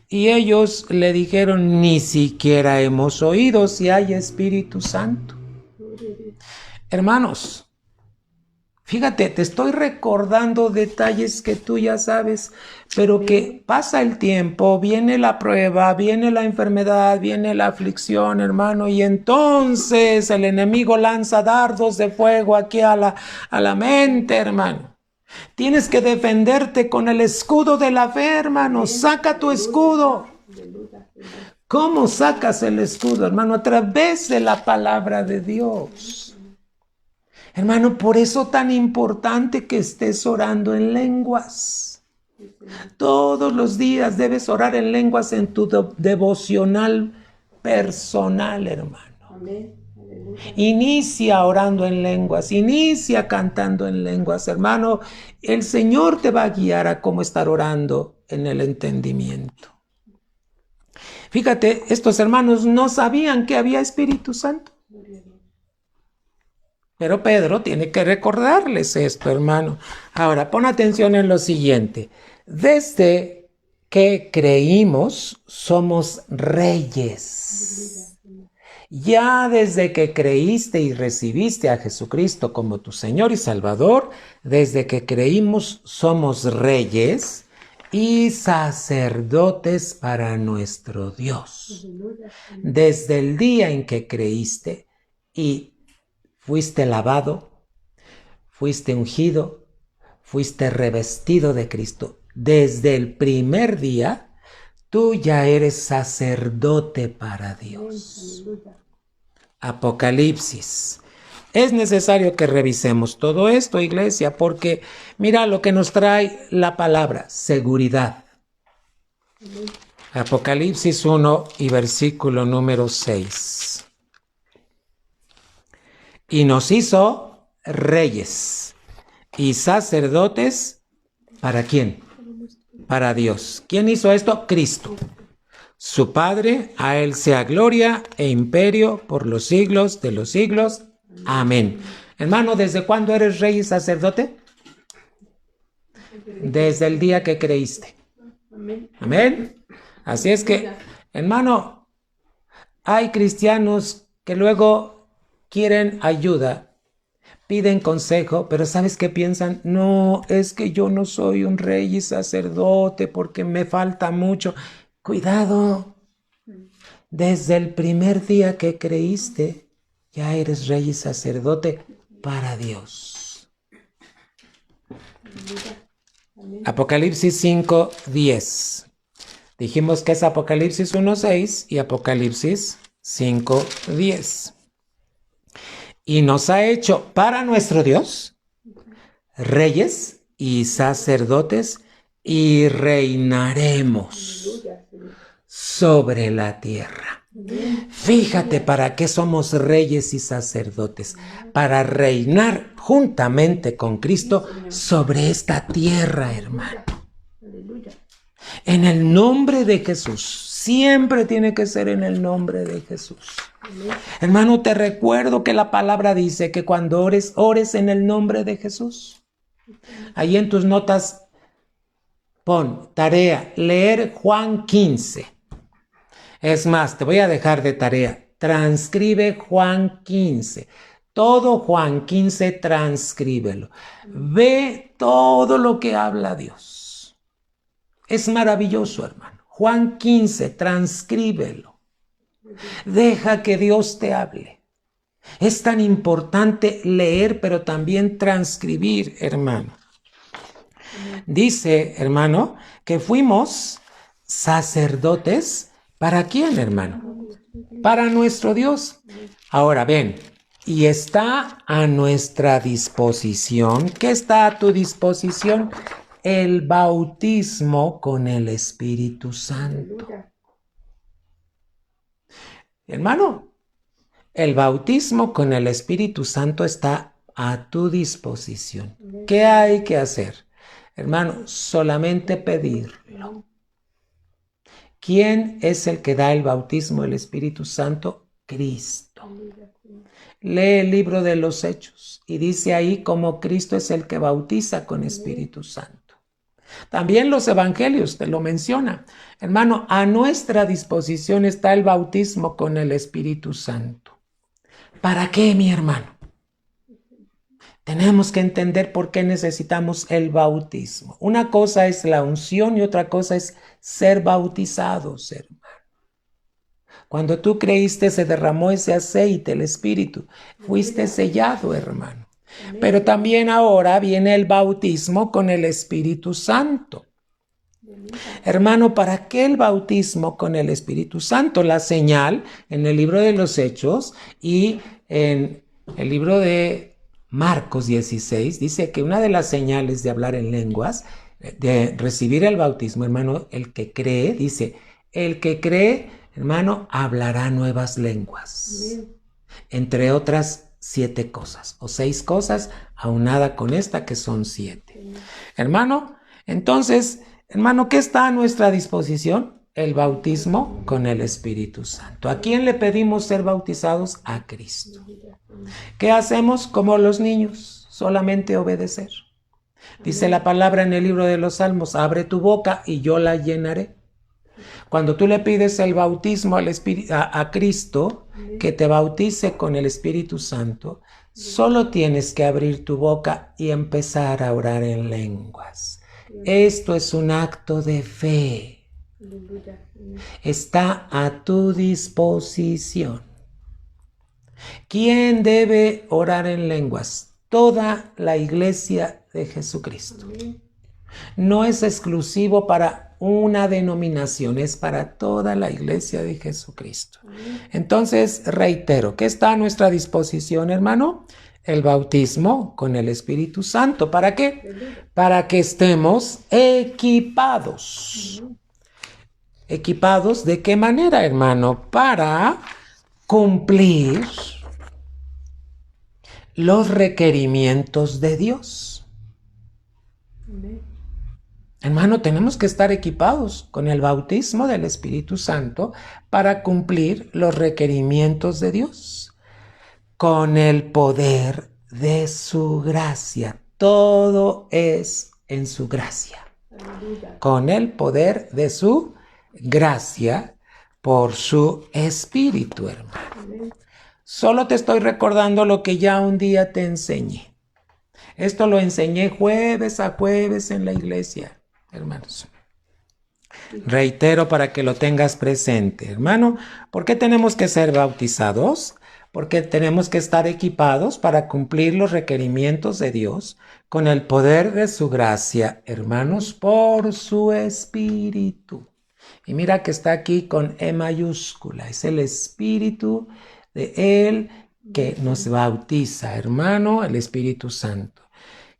Y ellos le dijeron, ni siquiera hemos oído si hay Espíritu Santo. Hermanos, fíjate, te estoy recordando detalles que tú ya sabes, pero que pasa el tiempo, viene la prueba, viene la enfermedad, viene la aflicción, hermano, y entonces el enemigo lanza dardos de fuego aquí a la mente, hermano. Tienes que defenderte con el escudo de la fe, hermano. Saca tu escudo. ¿Cómo sacas el escudo, hermano? A través de la palabra de Dios. Hermano, por eso tan importante que estés orando en lenguas. Todos los días debes orar en lenguas en tu devocional personal, hermano. Amén. Inicia orando en lenguas, inicia cantando en lenguas, hermano. El Señor te va a guiar a cómo estar orando en el entendimiento. Fíjate, estos hermanos no sabían que había Espíritu Santo. Pero Pedro tiene que recordarles esto, hermano. Ahora, pon atención en lo siguiente. Desde que creímos, somos reyes. Ya desde que creíste y recibiste a Jesucristo como tu Señor y Salvador, desde que creímos somos reyes y sacerdotes para nuestro Dios. Desde el día en que creíste y fuiste lavado, fuiste ungido, fuiste revestido de Cristo, desde el primer día, tú ya eres sacerdote para Dios. Apocalipsis. Es necesario que revisemos todo esto, iglesia, porque mira lo que nos trae la palabra, seguridad. Apocalipsis 1 y versículo número 6. Y nos hizo reyes y sacerdotes, ¿para quién? Para Dios. ¿Quién hizo esto? Cristo. Su Padre, a Él sea gloria e imperio por los siglos de los siglos. Amén. Hermano, ¿desde cuándo eres rey y sacerdote? Desde el día que creíste. Amén. Así es que, hermano, hay cristianos que luego quieren ayuda, piden consejo, pero ¿sabes qué piensan? No, es que yo no soy un rey y sacerdote porque me falta mucho. Cuidado, desde el primer día que creíste, ya eres rey y sacerdote para Dios. Apocalipsis 5:10. Dijimos que es Apocalipsis 1:6 y Apocalipsis 5:10. Y nos ha hecho para nuestro Dios reyes y sacerdotes y reinaremos sobre la tierra. Fíjate para qué somos reyes y sacerdotes, para reinar juntamente con Cristo sobre esta tierra, hermano. En el nombre de Jesús, siempre tiene que ser en el nombre de Jesús. Hermano, te recuerdo que la palabra dice que cuando ores, ores en el nombre de Jesús. Ahí en tus notas pon tarea, leer Juan 15. Es más, te voy a dejar de tarea. Transcribe Juan 15. Todo Juan 15, transcríbelo. Ve todo lo que habla Dios. Es maravilloso, hermano. Juan 15, transcríbelo. Deja que Dios te hable. Es tan importante leer, pero también transcribir, hermano. Dice, hermano, que fuimos sacerdotes. ¿Para quién, hermano? Para nuestro Dios. Ahora ven, y está a nuestra disposición. ¿Qué está a tu disposición? El bautismo con el Espíritu Santo. Hermano, el bautismo con el Espíritu Santo está a tu disposición. ¿Qué hay que hacer? Hermano, solamente pedirlo. ¿Quién es el que da el bautismo del Espíritu Santo? Cristo. Lee el libro de los Hechos y dice ahí cómo Cristo es el que bautiza con Espíritu Santo. También los evangelios te lo menciona. Hermano, a nuestra disposición está el bautismo con el Espíritu Santo. ¿Para qué, mi hermano? Tenemos que entender por qué necesitamos el bautismo. Una cosa es la unción y otra cosa es ser bautizados, hermano. Cuando tú creíste, se derramó ese aceite, el Espíritu. Fuiste sellado, hermano. Pero también ahora viene el bautismo con el Espíritu Santo. Hermano, ¿para qué el bautismo con el Espíritu Santo? La señal en el libro de los Hechos y en el libro de Marcos 16 dice que una de las señales de hablar en lenguas, de recibir el bautismo, hermano, el que cree, dice, el que cree, hermano, hablará nuevas lenguas. Entre otras 7 cosas o 6 cosas, aunada con esta que son 7. Hermano, entonces, hermano, ¿qué está a nuestra disposición? El bautismo con el Espíritu Santo. ¿A quién le pedimos ser bautizados? A Cristo. ¿Qué hacemos como los niños? Solamente obedecer. Dice la palabra en el libro de los Salmos, abre tu boca y yo la llenaré. Cuando tú le pides el bautismo a Cristo, que te bautice con el Espíritu Santo, solo tienes que abrir tu boca y empezar a orar en lenguas. Esto es un acto de fe. Está a tu disposición. ¿Quién debe orar en lenguas? Toda la iglesia de Jesucristo. No es exclusivo para una denominación, es para toda la iglesia de Jesucristo. Entonces, reitero, ¿qué está a nuestra disposición, hermano? El bautismo con el Espíritu Santo. ¿Para qué? Para que estemos equipados. ¿Equipados de qué manera, hermano? Para cumplir los requerimientos de Dios. Hermano, tenemos que estar equipados con el bautismo del Espíritu Santo para cumplir los requerimientos de Dios. Con el poder de su gracia. Todo es en su gracia. Con el poder de su gracia por su Espíritu, hermano. Solo te estoy recordando lo que ya un día te enseñé. Esto lo enseñé jueves a jueves en la iglesia, hermanos. Reitero para que lo tengas presente, hermano. ¿Por qué tenemos que ser bautizados? Porque tenemos que estar equipados para cumplir los requerimientos de Dios con el poder de su gracia, hermanos, por su Espíritu. Y mira que está aquí con E mayúscula. Es el Espíritu de Él que nos bautiza, hermano, el Espíritu Santo.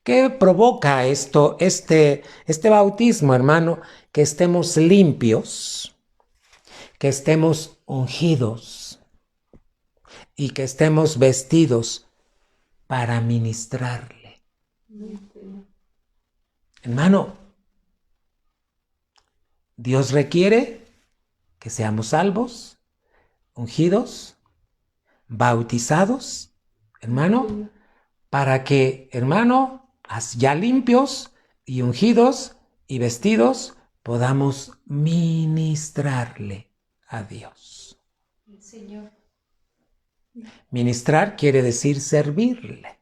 ¿Qué provoca esto, este bautismo, hermano? Que estemos limpios, que estemos ungidos y que estemos vestidos para ministrarle. Hermano, Dios requiere que seamos salvos, ungidos, bautizados, hermano, para que, hermano, ya limpios y ungidos y vestidos, podamos ministrarle a Dios. Señor. Ministrar quiere decir servirle.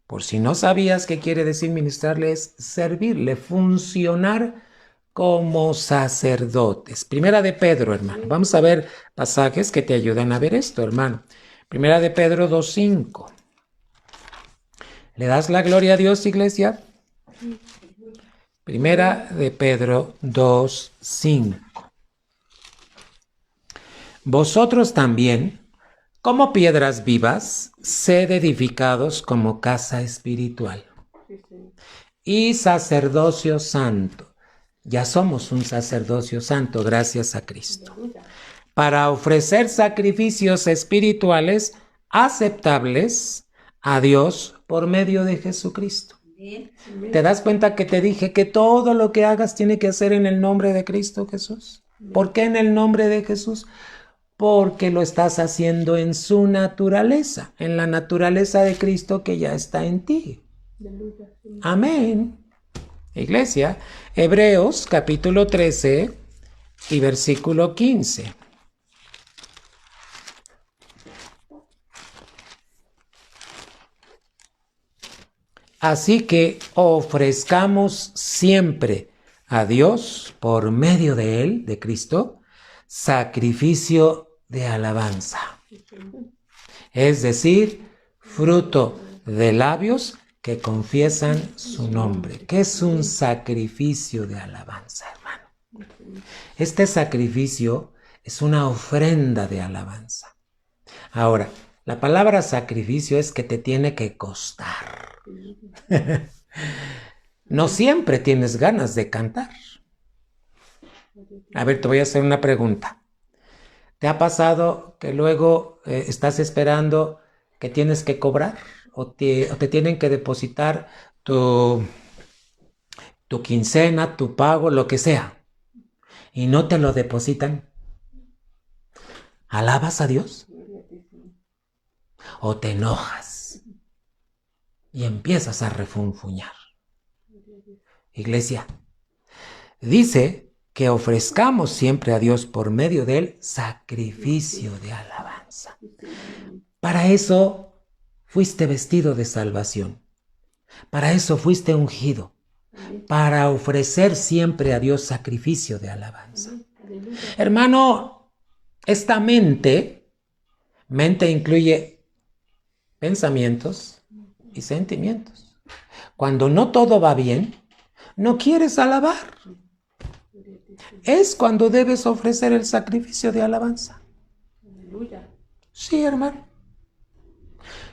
Por si no sabías qué quiere decir ministrarle, es servirle, funcionar como sacerdotes. Primera de Pedro, hermano. Vamos a ver pasajes que te ayudan a ver esto, hermano. Primera de Pedro 2:5. ¿Le das la gloria a Dios, iglesia? Primera de Pedro 2:5. Vosotros también, como piedras vivas, sed edificados como casa espiritual y sacerdocio santo. Ya somos un sacerdocio santo gracias a Cristo, para ofrecer sacrificios espirituales aceptables a Dios por medio de Jesucristo. ¿Te das cuenta que te dije que todo lo que hagas tiene que hacer en el nombre de Cristo Jesús? ¿Por qué en el nombre de Jesús? Porque lo estás haciendo en su naturaleza, en la naturaleza de Cristo que ya está en ti. Amén. Iglesia, Hebreos capítulo 13 y versículo 15. Así que ofrezcamos siempre a Dios, por medio de Él, de Cristo, sacrificio de alabanza. Es decir, fruto de labios que confiesan su nombre. ¿Qué es un sacrificio de alabanza, hermano? Este sacrificio es una ofrenda de alabanza. Ahora, la palabra sacrificio es que te tiene que costar. No siempre tienes ganas de cantar. A ver, te voy a hacer una pregunta. ¿Te ha pasado que luego estás esperando que tienes que cobrar o te tienen que depositar tu quincena, tu pago, lo que sea, y no te lo depositan? ¿Alabas a Dios? ¿O te enojas y empiezas a refunfuñar? Iglesia, dice que ofrezcamos siempre a Dios por medio de él sacrificio de alabanza. Para eso fuiste vestido de salvación. Para eso fuiste ungido. Para ofrecer siempre a Dios sacrificio de alabanza. Hermano, esta mente incluye pensamientos y sentimientos. Cuando no todo va bien, no quieres alabar. Es cuando debes ofrecer el sacrificio de alabanza. Sí, hermano.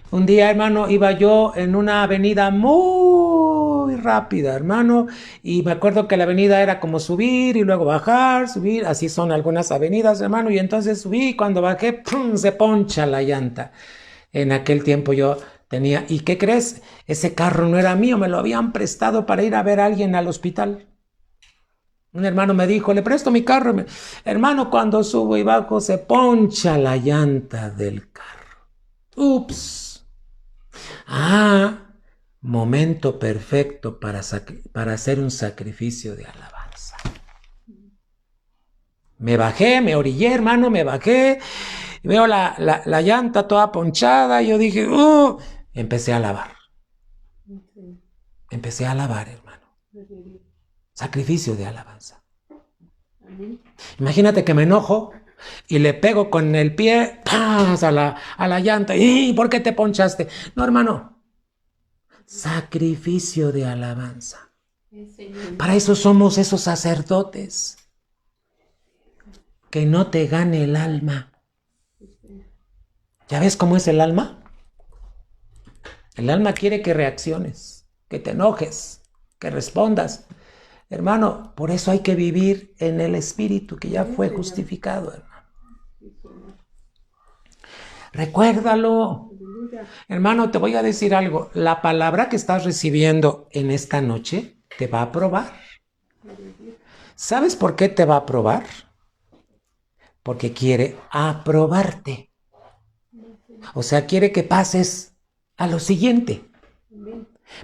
Un día, hermano, iba yo en una avenida muy rápida, hermano, y me acuerdo que la avenida era como subir y luego bajar, subir, así son algunas avenidas, hermano, y entonces subí y cuando bajé, ¡pum!, se poncha la llanta. En aquel tiempo yo tenía, ¿y qué crees? Ese carro no era mío, me lo habían prestado para ir a ver a alguien al hospital. Un hermano me dijo, le presto mi carro. Hermano, cuando subo y bajo se poncha la llanta del carro. Ups. Momento perfecto para hacer un sacrificio de alabanza. Me bajé, me orillé, hermano, me bajé. Veo la llanta toda ponchada y yo dije, empecé a alabar. Empecé a alabar, hermano. Sacrificio de alabanza. Imagínate que me enojo y le pego con el pie a la llanta. ¿Y por qué te ponchaste? No, hermano. Sacrificio de alabanza. Para eso somos esos sacerdotes. Que no te gane el alma. ¿Ya ves cómo es el alma? El alma quiere que reacciones, que te enojes, que respondas. Hermano, por eso hay que vivir en el Espíritu que ya fue justificado, hermano. Recuérdalo. Hermano, te voy a decir algo. La palabra que estás recibiendo en esta noche te va a probar. ¿Sabes por qué te va a probar? Porque quiere aprobarte. O sea, quiere que pases a lo siguiente.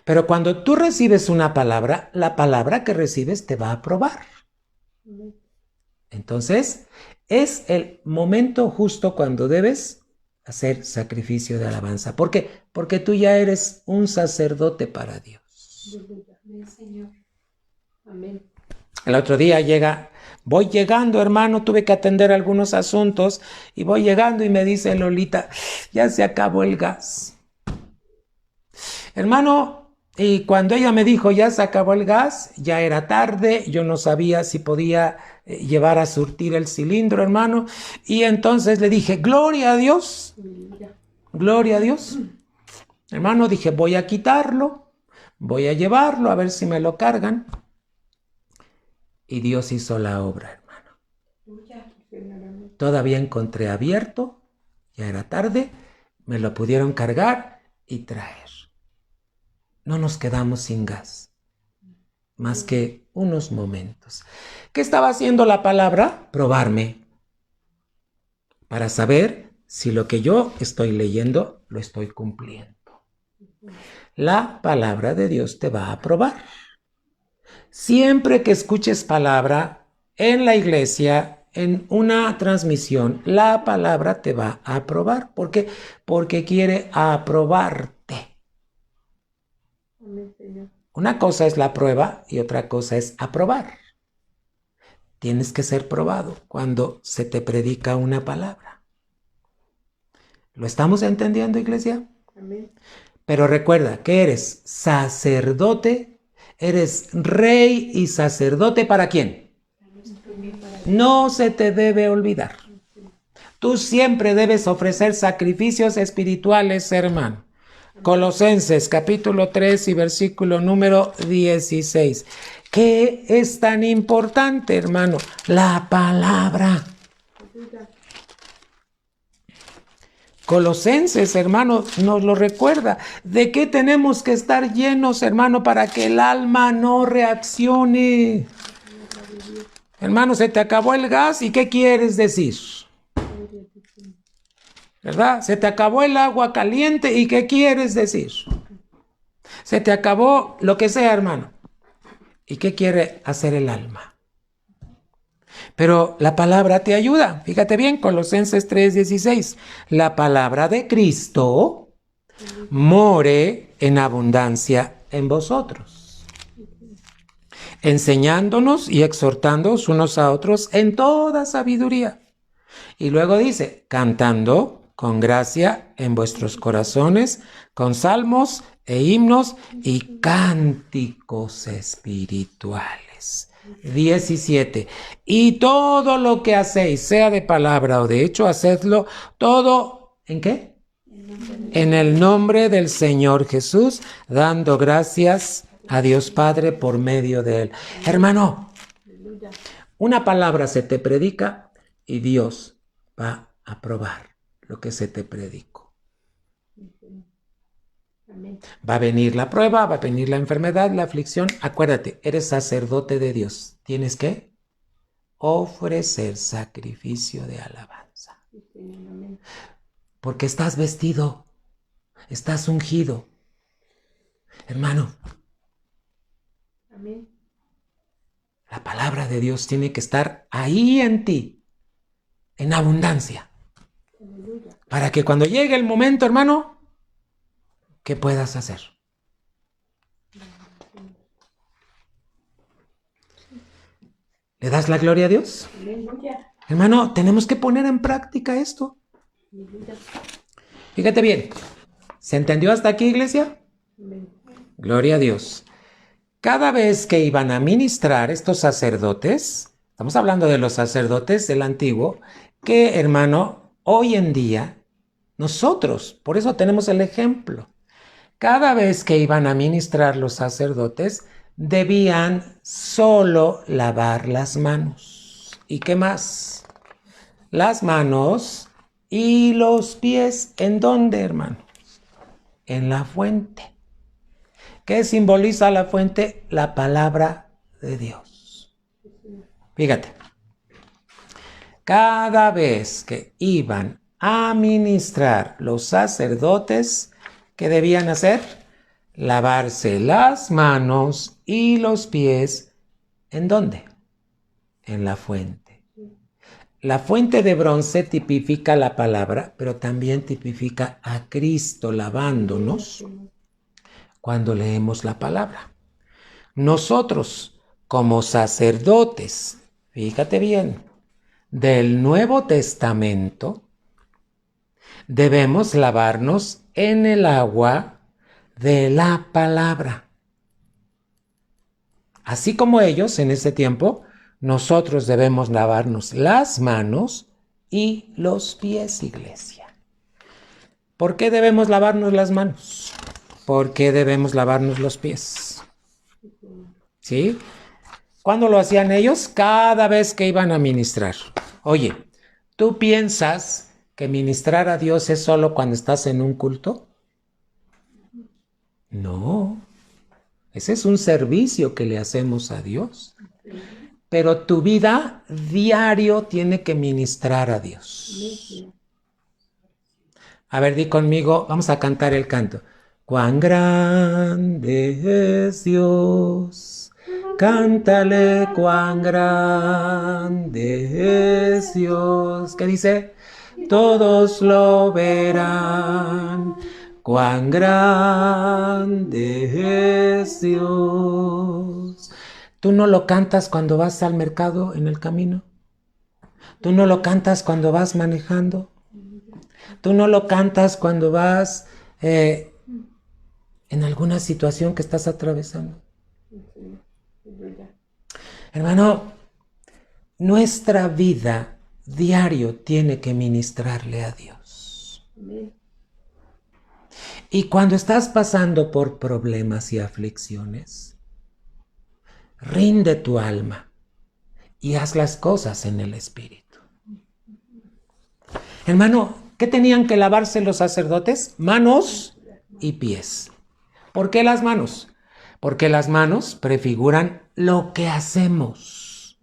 Pero cuando tú recibes una palabra, la palabra que recibes te va a probar. Entonces, es el momento justo cuando debes hacer sacrificio de alabanza. ¿Por qué? Porque tú ya eres un sacerdote para Dios. Amén, Señor. Amén. El otro día voy llegando, hermano, tuve que atender algunos asuntos y voy llegando y me dice Lolita, ya se acabó el gas. Hermano, y cuando ella me dijo ya se acabó el gas, ya era tarde, yo no sabía si podía llevar a surtir el cilindro, hermano, y entonces le dije, gloria a Dios, gloria a Dios. Hermano, dije, voy a quitarlo, voy a llevarlo, a ver si me lo cargan. Y Dios hizo la obra, hermano. Todavía encontré abierto, ya era tarde, me lo pudieron cargar y traer. No nos quedamos sin gas, más que unos momentos. ¿Qué estaba haciendo la palabra? Probarme, para saber si lo que yo estoy leyendo lo estoy cumpliendo. La palabra de Dios te va a probar. Siempre que escuches palabra en la iglesia, en una transmisión, la palabra te va a aprobar. ¿Por qué? Porque quiere aprobarte. Una cosa es la prueba y otra cosa es aprobar. Tienes que ser probado cuando se te predica una palabra. ¿Lo estamos entendiendo, iglesia? Amén. Pero recuerda que eres sacerdote. Eres rey y sacerdote, ¿para quién? No se te debe olvidar. Tú siempre debes ofrecer sacrificios espirituales, hermano. Colosenses capítulo 3 y versículo número 16. ¿Qué es tan importante, hermano? La palabra. Colosenses, hermano, nos lo recuerda. ¿De qué tenemos que estar llenos, hermano, para que el alma no reaccione? Hermano, se te acabó el gas y ¿qué quieres decir? ¿Verdad? Se te acabó el agua caliente y ¿qué quieres decir? Se te acabó lo que sea, hermano. ¿Y qué quiere hacer el alma? Pero la palabra te ayuda. Fíjate bien, Colosenses 3:16. La palabra de Cristo more en abundancia en vosotros, enseñándonos y exhortándoos unos a otros en toda sabiduría. Y luego dice, cantando con gracia en vuestros corazones, con salmos e himnos y cánticos espirituales. 17. Y todo lo que hacéis, sea de palabra o de hecho, hacedlo todo, ¿en qué? En el nombre del Señor Jesús, dando gracias a Dios Padre por medio de Él. Hermano, una palabra se te predica y Dios va a probar lo que se te predicó. Va a venir la prueba, va a venir la enfermedad, la aflicción. Acuérdate, eres sacerdote de Dios. Tienes que ofrecer sacrificio de alabanza. Porque estás vestido, estás ungido. Hermano, la palabra de Dios tiene que estar ahí en ti, en abundancia. Para que cuando llegue el momento, hermano, ¿qué puedas hacer? ¿Le das la gloria a Dios? Hermano, tenemos que poner en práctica esto. Fíjate bien. ¿Se entendió hasta aquí, iglesia? Gloria a Dios. Cada vez que iban a ministrar estos sacerdotes, estamos hablando de los sacerdotes del antiguo, que, hermano, hoy en día, nosotros, por eso tenemos el ejemplo. Cada vez que iban a ministrar los sacerdotes, debían solo lavar las manos. ¿Y qué más? Las manos y los pies, ¿en dónde, hermano? En la fuente. ¿Qué simboliza la fuente? La palabra de Dios. Fíjate, cada vez que iban a ministrar los sacerdotes, ¿qué debían hacer? Lavarse las manos y los pies, ¿en dónde? En la fuente. La fuente de bronce tipifica la palabra, pero también tipifica a Cristo lavándonos cuando leemos la palabra. Nosotros, como sacerdotes, fíjate bien, del Nuevo Testamento, debemos lavarnos en el agua de la palabra. Así como ellos en ese tiempo, nosotros debemos lavarnos las manos y los pies, iglesia. ¿Por qué debemos lavarnos las manos? ¿Por qué debemos lavarnos los pies? ¿Sí? ¿Cuándo lo hacían ellos? Cada vez que iban a ministrar. Oye, ¿tú piensas que ministrar a Dios es solo cuando estás en un culto? No. Ese es un servicio que le hacemos a Dios. Pero tu vida diario tiene que ministrar a Dios. A ver, di conmigo, vamos a cantar el canto. Cuán grande es Dios, cántale cuán grande es Dios. ¿Qué dice? Todos lo verán, cuán grande es Dios. ¿Tú no lo cantas cuando vas al mercado en el camino? ¿Tú no lo cantas cuando vas manejando? ¿Tú no lo cantas cuando vas en alguna situación que estás atravesando? Hermano, nuestra vida diario tiene que ministrarle a Dios. Y cuando estás pasando por problemas y aflicciones, rinde tu alma y haz las cosas en el Espíritu. Hermano, ¿qué tenían que lavarse los sacerdotes? Manos y pies. ¿Por qué las manos? Porque las manos prefiguran lo que hacemos.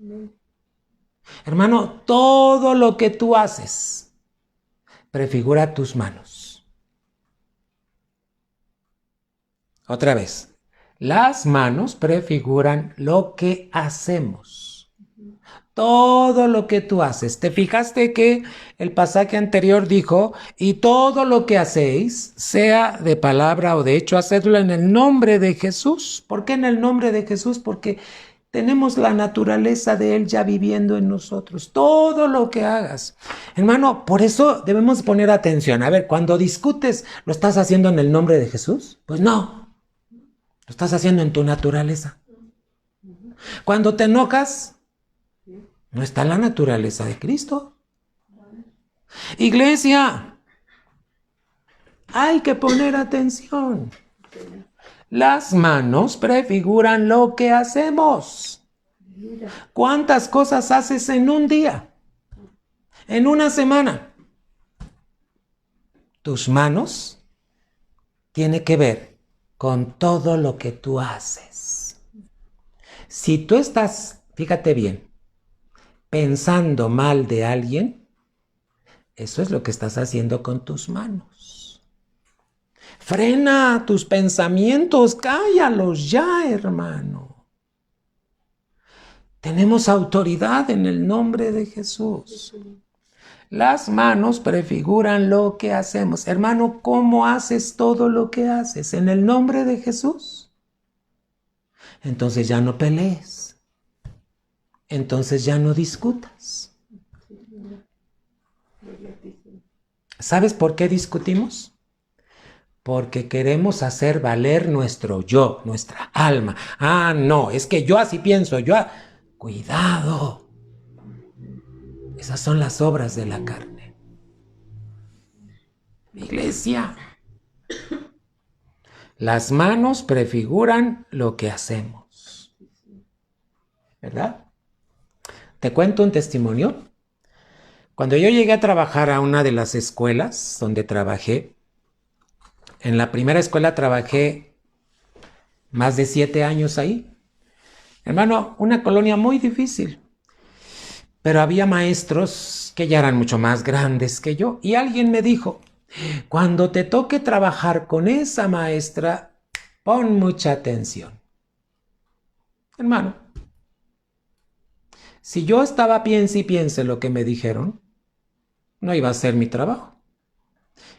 Hermano, todo lo que tú haces prefigura tus manos. Otra vez, las manos prefiguran lo que hacemos. Todo lo que tú haces. ¿Te fijaste que el pasaje anterior dijo, y todo lo que hacéis, sea de palabra o de hecho, hacedlo en el nombre de Jesús? ¿Por qué en el nombre de Jesús? Porque tenemos la naturaleza de Él ya viviendo en nosotros. Todo lo que hagas. Hermano, por eso debemos poner atención. A ver, cuando discutes, ¿lo estás haciendo en el nombre de Jesús? Pues no. Lo estás haciendo en tu naturaleza. Cuando te enojas, no está la naturaleza de Cristo. Iglesia, hay que poner atención. Las manos prefiguran lo que hacemos. ¿Cuántas cosas haces en un día? En una semana. Tus manos tienen que ver con todo lo que tú haces. Si tú estás, fíjate bien, pensando mal de alguien, eso es lo que estás haciendo con tus manos. Frena tus pensamientos, cállalos ya, hermano. Tenemos autoridad en el nombre de Jesús. Las manos prefiguran lo que hacemos. Hermano, ¿cómo haces todo lo que haces? ¿En el nombre de Jesús? Entonces ya no pelees. Entonces ya no discutas. ¿Sabes por qué discutimos? Porque queremos hacer valer nuestro yo, nuestra alma. Ah, no, es que yo así pienso, Cuidado. Esas son las obras de la carne. Iglesia, las manos prefiguran lo que hacemos. ¿Verdad? Te cuento un testimonio. Cuando yo llegué a trabajar a una de las escuelas donde trabajé, en la primera escuela trabajé más de 7 años ahí. Hermano, una colonia muy difícil, pero había maestros que ya eran mucho más grandes que yo, y alguien me dijo, cuando te toque trabajar con esa maestra, pon mucha atención. Hermano, si yo estaba piense y piense lo que me dijeron, no iba a ser mi trabajo.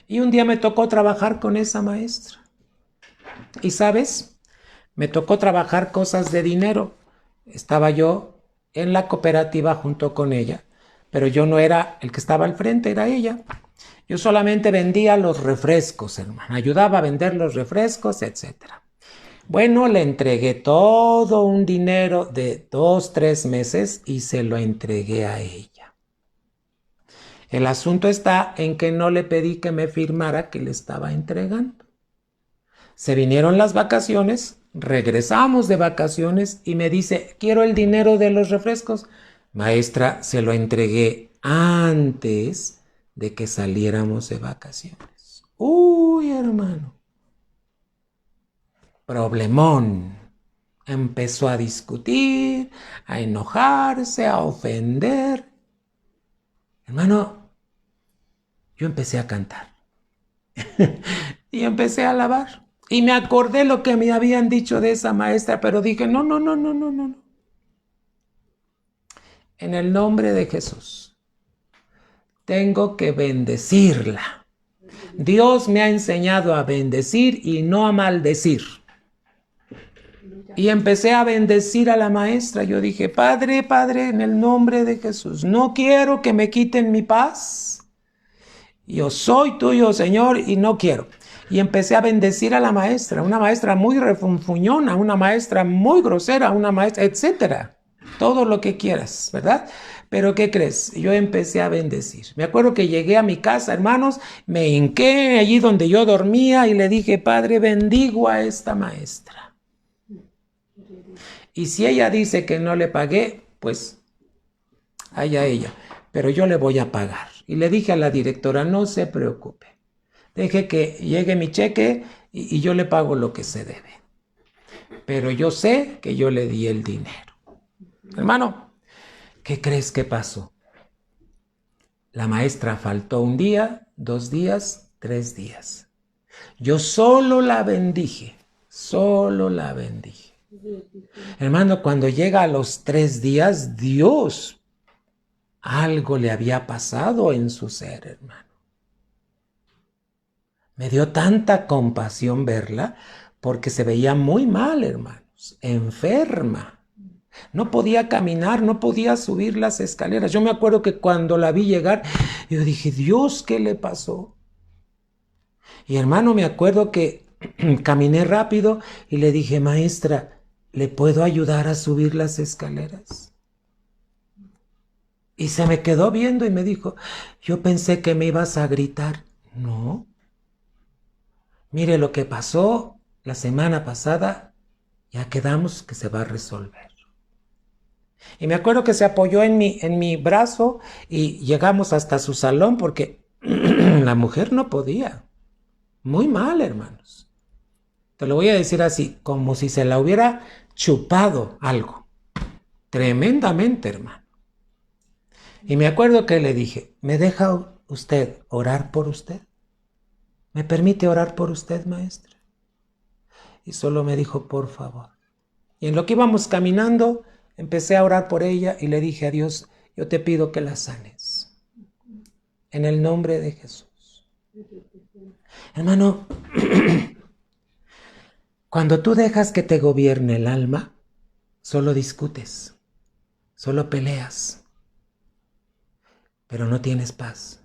Y un día me tocó trabajar con esa maestra. Y ¿sabes? Me tocó trabajar cosas de dinero. Estaba yo en la cooperativa junto con ella, pero yo no era el que estaba al frente, era ella. Yo solamente vendía los refrescos, hermano. Ayudaba a vender los refrescos, etc. Bueno, le entregué todo un dinero de 2, 3 meses y se lo entregué a ella. El asunto está en que no le pedí que me firmara que le estaba entregando. Se vinieron las vacaciones, regresamos de vacaciones y me dice, quiero el dinero de los refrescos. Maestra, se lo entregué antes de que saliéramos de vacaciones. Uy, hermano. Problemón. Empezó a discutir, a enojarse, a ofender. Hermano, yo empecé a cantar y empecé a alabar. Y me acordé lo que me habían dicho de esa maestra, pero dije, no. En el nombre de Jesús, tengo que bendecirla. Dios me ha enseñado a bendecir y no a maldecir. Y empecé a bendecir a la maestra. Yo dije, Padre, en el nombre de Jesús, no quiero que me quiten mi paz. Yo soy tuyo, Señor, y no quiero. Y empecé a bendecir a la maestra, una maestra muy refunfuñona, una maestra muy grosera, una maestra, etcétera. Todo lo que quieras, ¿verdad? Pero ¿qué crees? Yo empecé a bendecir. Me acuerdo que llegué a mi casa, hermanos, me hinqué allí donde yo dormía y le dije, Padre, bendigo a esta maestra. Y si ella dice que no le pagué, pues allá ella. Pero yo le voy a pagar. Y le dije a la directora, no se preocupe. Deje que llegue mi cheque y yo le pago lo que se debe. Pero yo sé que yo le di el dinero. Hermano, ¿qué crees que pasó? La maestra faltó 1 día, 2 días, 3 días. Yo solo la bendije. Hermano, cuando llega a los 3 días, Dios, algo le había pasado en su ser, hermano. Me dio tanta compasión verla porque se veía muy mal, hermanos, enferma. No podía caminar, no podía subir las escaleras. Yo me acuerdo que cuando la vi llegar, yo dije, Dios, ¿qué le pasó? Y hermano, me acuerdo que caminé rápido y le dije, maestra, ¿le puedo ayudar a subir las escaleras? Y se me quedó viendo y me dijo, yo pensé que me ibas a gritar. No. Mire lo que pasó la semana pasada, ya quedamos que se va a resolver. Y me acuerdo que se apoyó en mi brazo y llegamos hasta su salón porque la mujer no podía. Muy mal, hermanos. Te lo voy a decir así, como si se la hubiera chupado algo. Tremendamente, hermano. Y me acuerdo que le dije, ¿me deja usted orar por usted? ¿Me permite orar por usted, maestra? Y solo me dijo, por favor. Y en lo que íbamos caminando, empecé a orar por ella y le dije a Dios, yo te pido que la sanes. En el nombre de Jesús. Hermano, cuando tú dejas que te gobierne el alma, solo discutes, solo peleas, pero no tienes paz.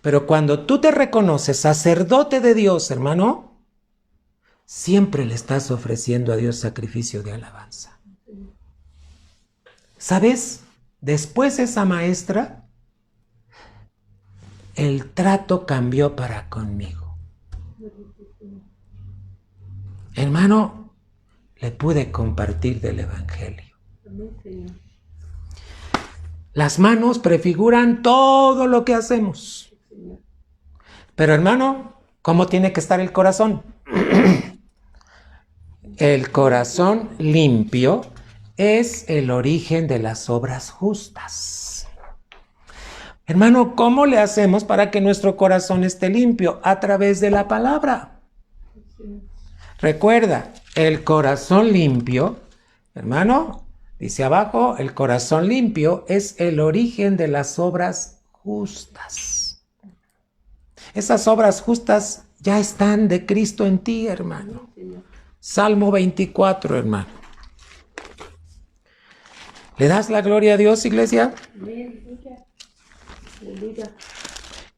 Pero cuando tú te reconoces sacerdote de Dios, hermano, siempre le estás ofreciendo a Dios sacrificio de alabanza. ¿Sabes? Después esa maestra, el trato cambió para conmigo. Hermano, le pude compartir del Evangelio. Las manos prefiguran todo lo que hacemos. Pero hermano, ¿cómo tiene que estar el corazón? El corazón limpio es el origen de las obras justas. Hermano, ¿cómo le hacemos para que nuestro corazón esté limpio? A través de la palabra. Recuerda, el corazón limpio, hermano, dice abajo, el corazón limpio es el origen de las obras justas. Esas obras justas ya están de Cristo en ti, hermano. Salmo 24, hermano. ¿Le das la gloria a Dios, iglesia?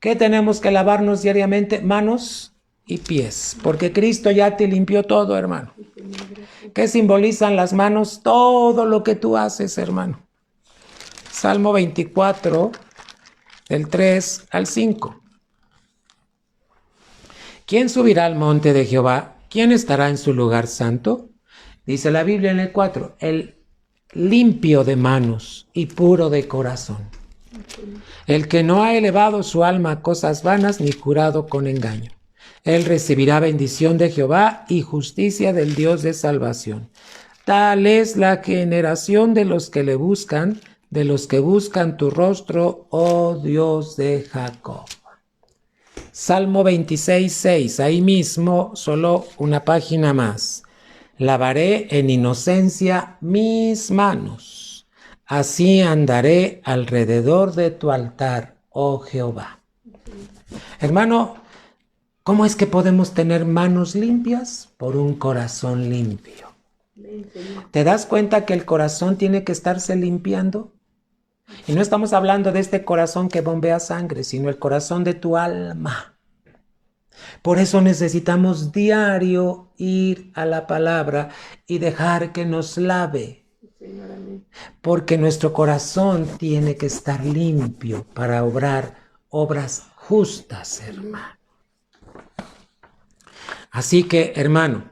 ¿Qué tenemos que lavarnos diariamente? Manos y pies, porque Cristo ya te limpió todo, hermano. ¿Qué simbolizan las manos? Todo lo que tú haces, hermano. Salmo 24, del 3 al 5. ¿Quién subirá al monte de Jehová? ¿Quién estará en su lugar santo? Dice la Biblia en el 4, el limpio de manos y puro de corazón. El que no ha elevado su alma a cosas vanas ni jurado con engaño. Él recibirá bendición de Jehová y justicia del Dios de salvación. Tal es la generación de los que le buscan, de los que buscan tu rostro, oh Dios de Jacob. Salmo 26, 6, ahí mismo, solo una página más. Lavaré en inocencia mis manos, así andaré alrededor de tu altar, oh Jehová. Hermano, ¿cómo es que podemos tener manos limpias? Por un corazón limpio. ¿Te das cuenta que el corazón tiene que estarse limpiando? Y no estamos hablando de este corazón que bombea sangre, sino el corazón de tu alma. Por eso necesitamos diario ir a la palabra y dejar que nos lave. Porque nuestro corazón tiene que estar limpio para obrar obras justas, hermano. Así que, hermano,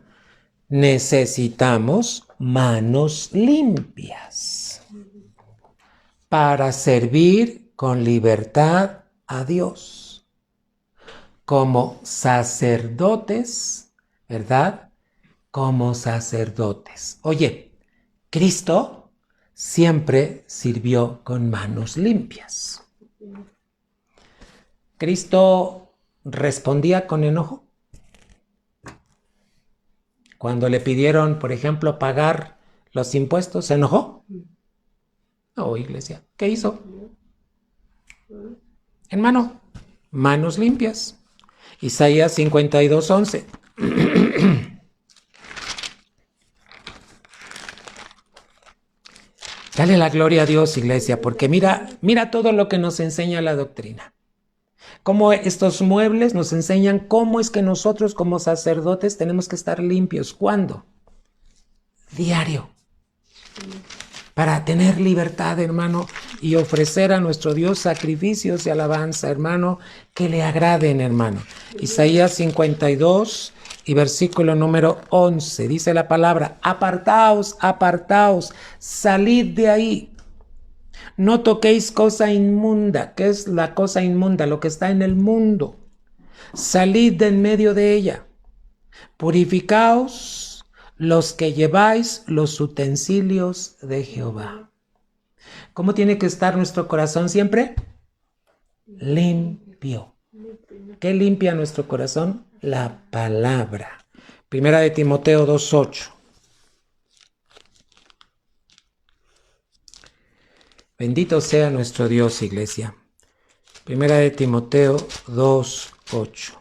necesitamos manos limpias para servir con libertad a Dios, como sacerdotes, ¿verdad? Como sacerdotes. Oye, Cristo siempre sirvió con manos limpias. ¿Cristo respondía con enojo? Cuando le pidieron, por ejemplo, pagar los impuestos, ¿se enojó? No, iglesia. ¿Qué hizo? Hermano, manos limpias. Isaías 52:11. Dale la gloria a Dios, iglesia, porque mira todo lo que nos enseña la doctrina. Cómo estos muebles nos enseñan cómo es que nosotros como sacerdotes tenemos que estar limpios. ¿Cuándo? Diario. Para tener libertad, hermano, y ofrecer a nuestro Dios sacrificios de alabanza, hermano, que le agraden, hermano. Isaías 52 y versículo número 11, dice la palabra: apartaos, apartaos, salid de ahí. No toquéis cosa inmunda. ¿Qué es la cosa inmunda? Lo que está en el mundo. Salid de en medio de ella. Purificaos los que lleváis los utensilios de Jehová. ¿Cómo tiene que estar nuestro corazón siempre? Limpio. ¿Qué limpia nuestro corazón? La palabra. Primera de Timoteo 2:8. Bendito sea nuestro Dios, iglesia. Primera de Timoteo 2:8.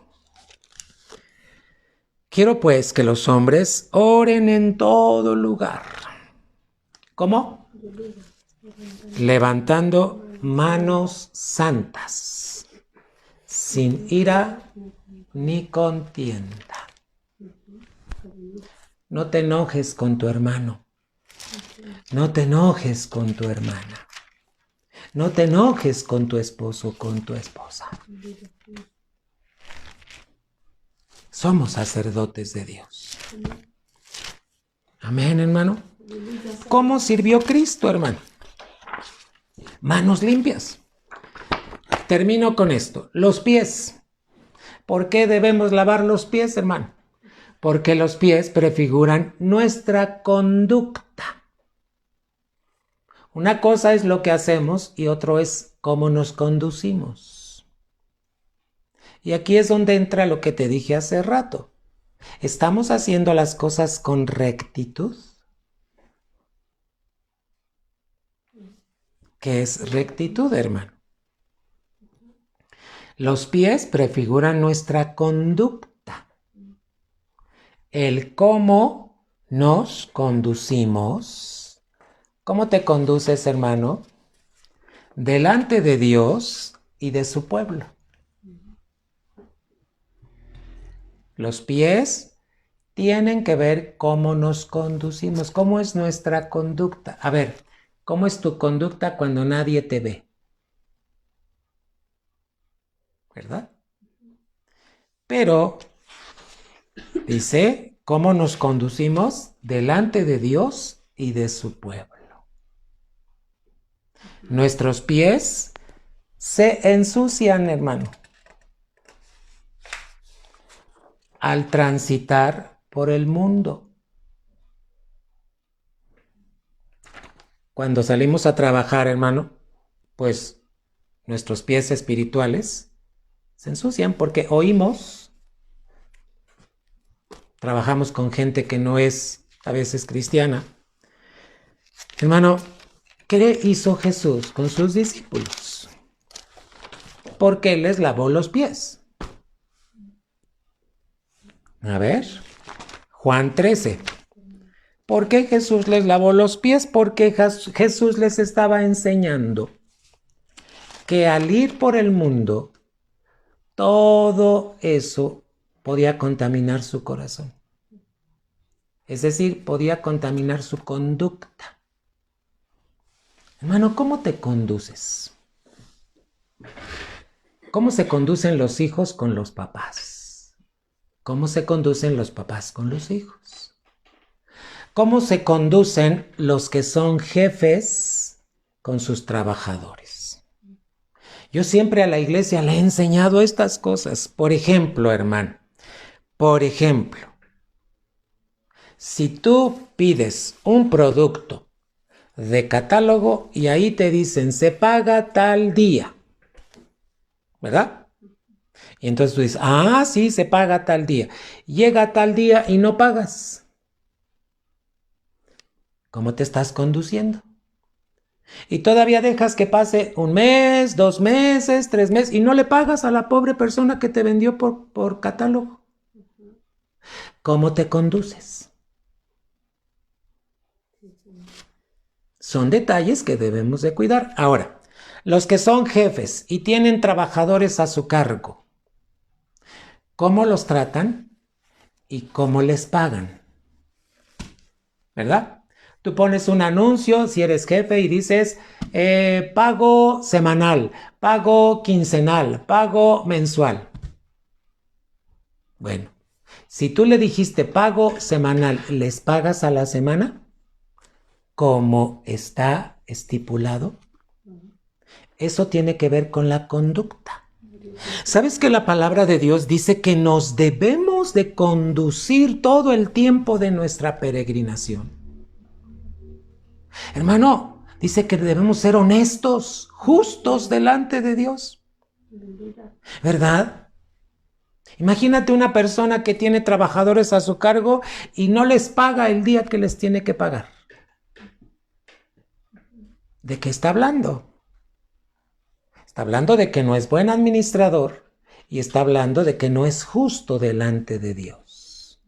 Quiero pues que los hombres oren en todo lugar. ¿Cómo? Levantando manos santas, sin ira ni contienda. No te enojes con tu hermano. No te enojes con tu hermana. No te enojes con tu esposo o con tu esposa. Somos sacerdotes de Dios. Amén, hermano. ¿Cómo sirvió Cristo, hermano? manos limpias. Termino con esto. Los pies. ¿Por qué debemos lavar los pies, hermano? Porque los pies prefiguran nuestra conducta. Una cosa es lo que hacemos y otro es cómo nos conducimos. Y aquí es donde entra lo que te dije hace rato. ¿Estamos haciendo las cosas con rectitud? ¿Qué es rectitud, hermano? Los pies prefiguran nuestra conducta. El cómo nos conducimos. ¿Cómo te conduces, hermano? Delante de Dios y de su pueblo. Los pies tienen que ver cómo nos conducimos, cómo es nuestra conducta. A ver, ¿cómo es tu conducta cuando nadie te ve? ¿Verdad? Pero dice, ¿cómo nos conducimos delante de Dios y de su pueblo? Nuestros pies se ensucian, hermano, al transitar por el mundo. Cuando salimos a trabajar, hermano, pues nuestros pies espirituales se ensucian porque oímos, trabajamos con gente que no es a veces cristiana. Hermano, ¿qué hizo Jesús con sus discípulos? Porque les lavó los pies. A ver, Juan 13. ¿Por qué Jesús les lavó los pies? Porque Jesús les estaba enseñando que al ir por el mundo, todo eso podía contaminar su corazón. Es decir, podía contaminar su conducta. Hermano, ¿cómo te conduces? ¿Cómo se conducen los hijos con los papás? ¿Cómo se conducen los papás con los hijos? ¿Cómo se conducen los que son jefes con sus trabajadores? Yo siempre a la iglesia le he enseñado estas cosas. Por ejemplo, hermano, si tú pides un producto de catálogo y ahí te dicen se paga tal día, ¿verdad? Y entonces tú dices, sí, se paga tal día. Llega tal día y no pagas. ¿Cómo te estás conduciendo? Y todavía dejas que pase 1 mes, 2 meses, 3 meses y no le pagas a la pobre persona que te vendió por catálogo. ¿Cómo te conduces? Son detalles que debemos de cuidar. Ahora, los que son jefes y tienen trabajadores a su cargo, ¿cómo los tratan y cómo les pagan? ¿Verdad? Tú pones un anuncio si eres jefe y dices pago semanal, pago quincenal, pago mensual. Bueno, si tú le dijiste pago semanal, ¿les pagas a la semana? Como está estipulado. Eso tiene que ver con la conducta. ¿Sabes que la palabra de Dios dice que nos debemos de conducir todo el tiempo de nuestra peregrinación? Hermano, dice que debemos ser honestos, justos delante de Dios. ¿Verdad? Imagínate una persona que tiene trabajadores a su cargo y no les paga el día que les tiene que pagar. ¿De qué está hablando? Está hablando de que no es buen administrador y está hablando de que no es justo delante de Dios.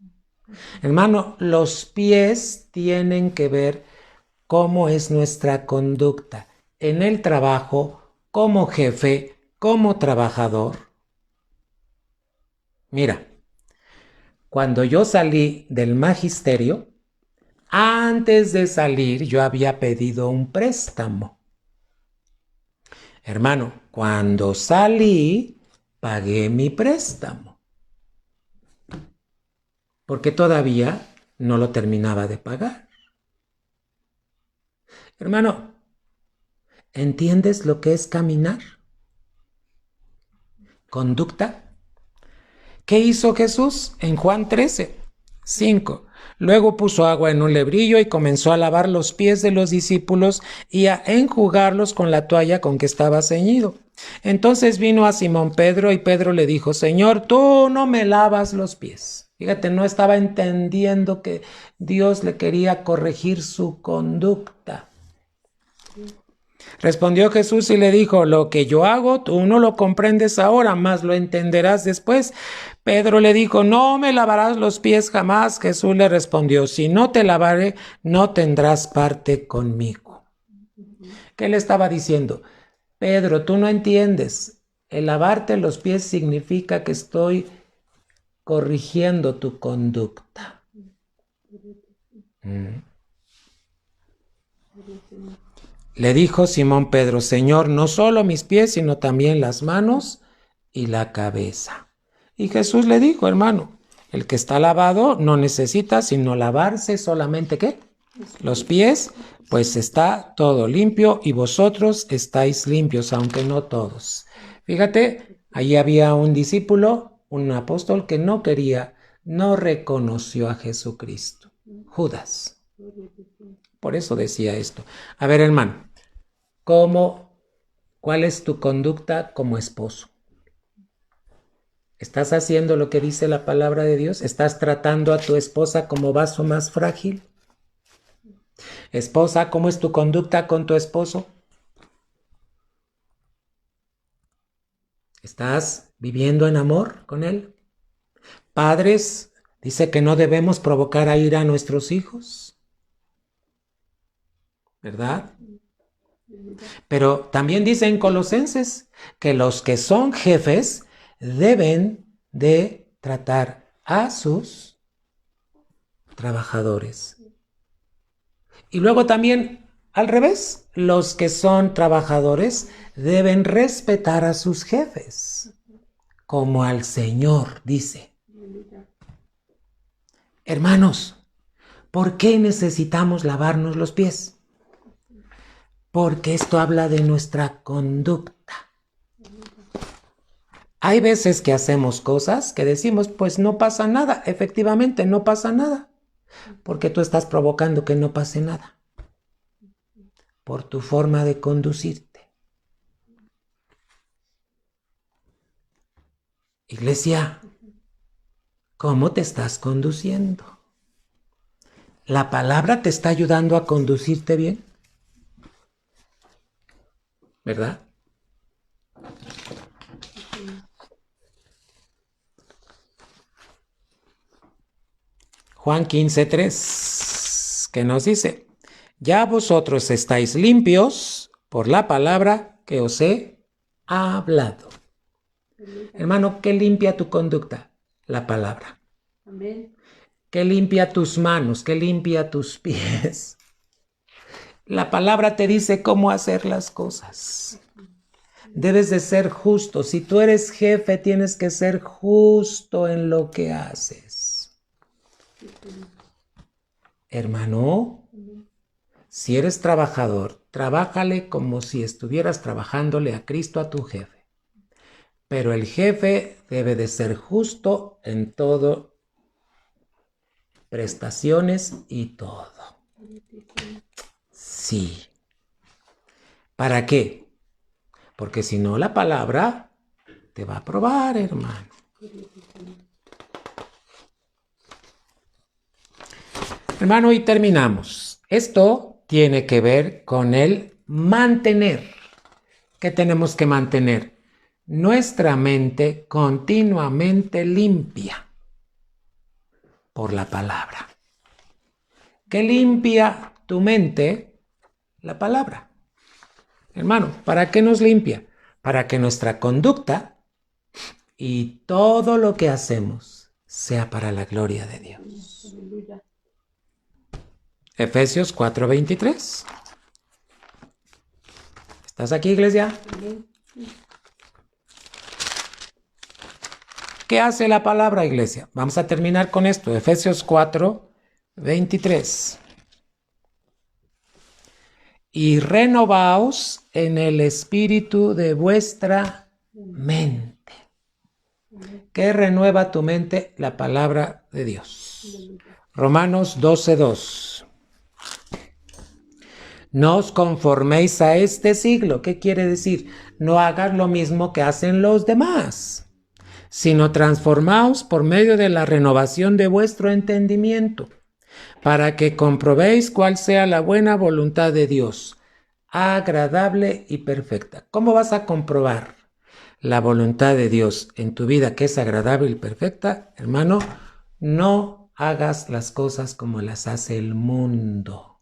Hermano, los pies tienen que ver cómo es nuestra conducta en el trabajo, como jefe, como trabajador. Mira, cuando yo salí del magisterio, antes de salir yo había pedido un préstamo. Hermano, cuando salí, pagué mi préstamo. Porque todavía no lo terminaba de pagar. Hermano, ¿Entiendes lo que es caminar? Conducta. ¿Qué hizo Jesús? En Juan 13:5. Luego puso agua en un lebrillo y comenzó a lavar los pies de los discípulos y a enjugarlos con la toalla con que estaba ceñido. Entonces vino a Simón Pedro y Pedro le dijo: Señor, tú no me lavas los pies. Fíjate, no estaba entendiendo que Dios le quería corregir su conducta. Respondió Jesús y le dijo: lo que yo hago, tú no lo comprendes ahora, mas lo entenderás después. Pedro le dijo: no me lavarás los pies jamás. Jesús le respondió: si no te lavaré, no tendrás parte conmigo. ¿Qué le estaba diciendo? Pedro, tú no entiendes. El lavarte los pies significa que estoy corrigiendo tu conducta. Le dijo Simón Pedro: Señor, no solo mis pies, sino también las manos y la cabeza. Y Jesús le dijo: hermano, el que está lavado no necesita sino lavarse solamente, ¿qué? Los pies, pues está todo limpio y vosotros estáis limpios, aunque no todos. Fíjate, ahí había un discípulo, un apóstol que no reconoció a Jesucristo. Judas. Por eso decía esto. A ver, hermano, ¿cuál es tu conducta como esposo? ¿Estás haciendo lo que dice la palabra de Dios? ¿Estás tratando a tu esposa como vaso más frágil? Esposa, ¿cómo es tu conducta con tu esposo? ¿Estás viviendo en amor con él? Padres, dice que no debemos provocar a ira a nuestros hijos, ¿verdad? Pero también dice en Colosenses que los que son jefes deben de tratar a sus trabajadores. Y luego también al revés, los que son trabajadores deben respetar a sus jefes, como al Señor, dice. Hermanos, ¿por qué necesitamos lavarnos los pies? Porque esto habla de nuestra conducta. Hay veces que hacemos cosas que decimos, pues no pasa nada. Efectivamente, no pasa nada. Porque tú estás provocando que no pase nada. Por tu forma de conducirte. Iglesia, ¿cómo te estás conduciendo? ¿La palabra te está ayudando a conducirte bien? ¿Verdad? Juan 15:3, que nos dice: ya vosotros estáis limpios por la palabra que os he hablado. Hermano, ¿qué limpia tu conducta? La palabra. Amén. ¿Qué limpia tus manos? ¿Qué limpia tus pies? La palabra te dice cómo hacer las cosas. Debes de ser justo. Si tú eres jefe, tienes que ser justo en lo que haces. Hermano, si eres trabajador, trabájale como si estuvieras trabajándole a Cristo, a tu jefe. Pero el jefe debe de ser justo en todo, prestaciones y todo. Sí. ¿Para qué? Porque si no, la palabra te va a probar, hermano. Hermano, y terminamos. Esto tiene que ver con el mantener. ¿Qué tenemos que mantener? Nuestra mente continuamente limpia por la palabra. ¿Qué limpia tu mente? La palabra. Hermano, ¿para qué nos limpia? Para que nuestra conducta y todo lo que hacemos sea para la gloria de Dios. Efesios 4:23. ¿Estás aquí, iglesia? ¿Qué hace la palabra, iglesia? Vamos a terminar con esto. Efesios 4:23. y renovaos en el espíritu de vuestra mente. ¿Qué renueva tu mente? La palabra de Dios. Romanos 12:2. No os conforméis a este siglo. ¿Qué quiere decir? No hagas lo mismo que hacen los demás, sino transformaos por medio de la renovación de vuestro entendimiento, para que comprobéis cuál sea la buena voluntad de Dios, agradable y perfecta. ¿Cómo vas a comprobar la voluntad de Dios en tu vida, que es agradable y perfecta? Hermano, no hagas las cosas como las hace el mundo.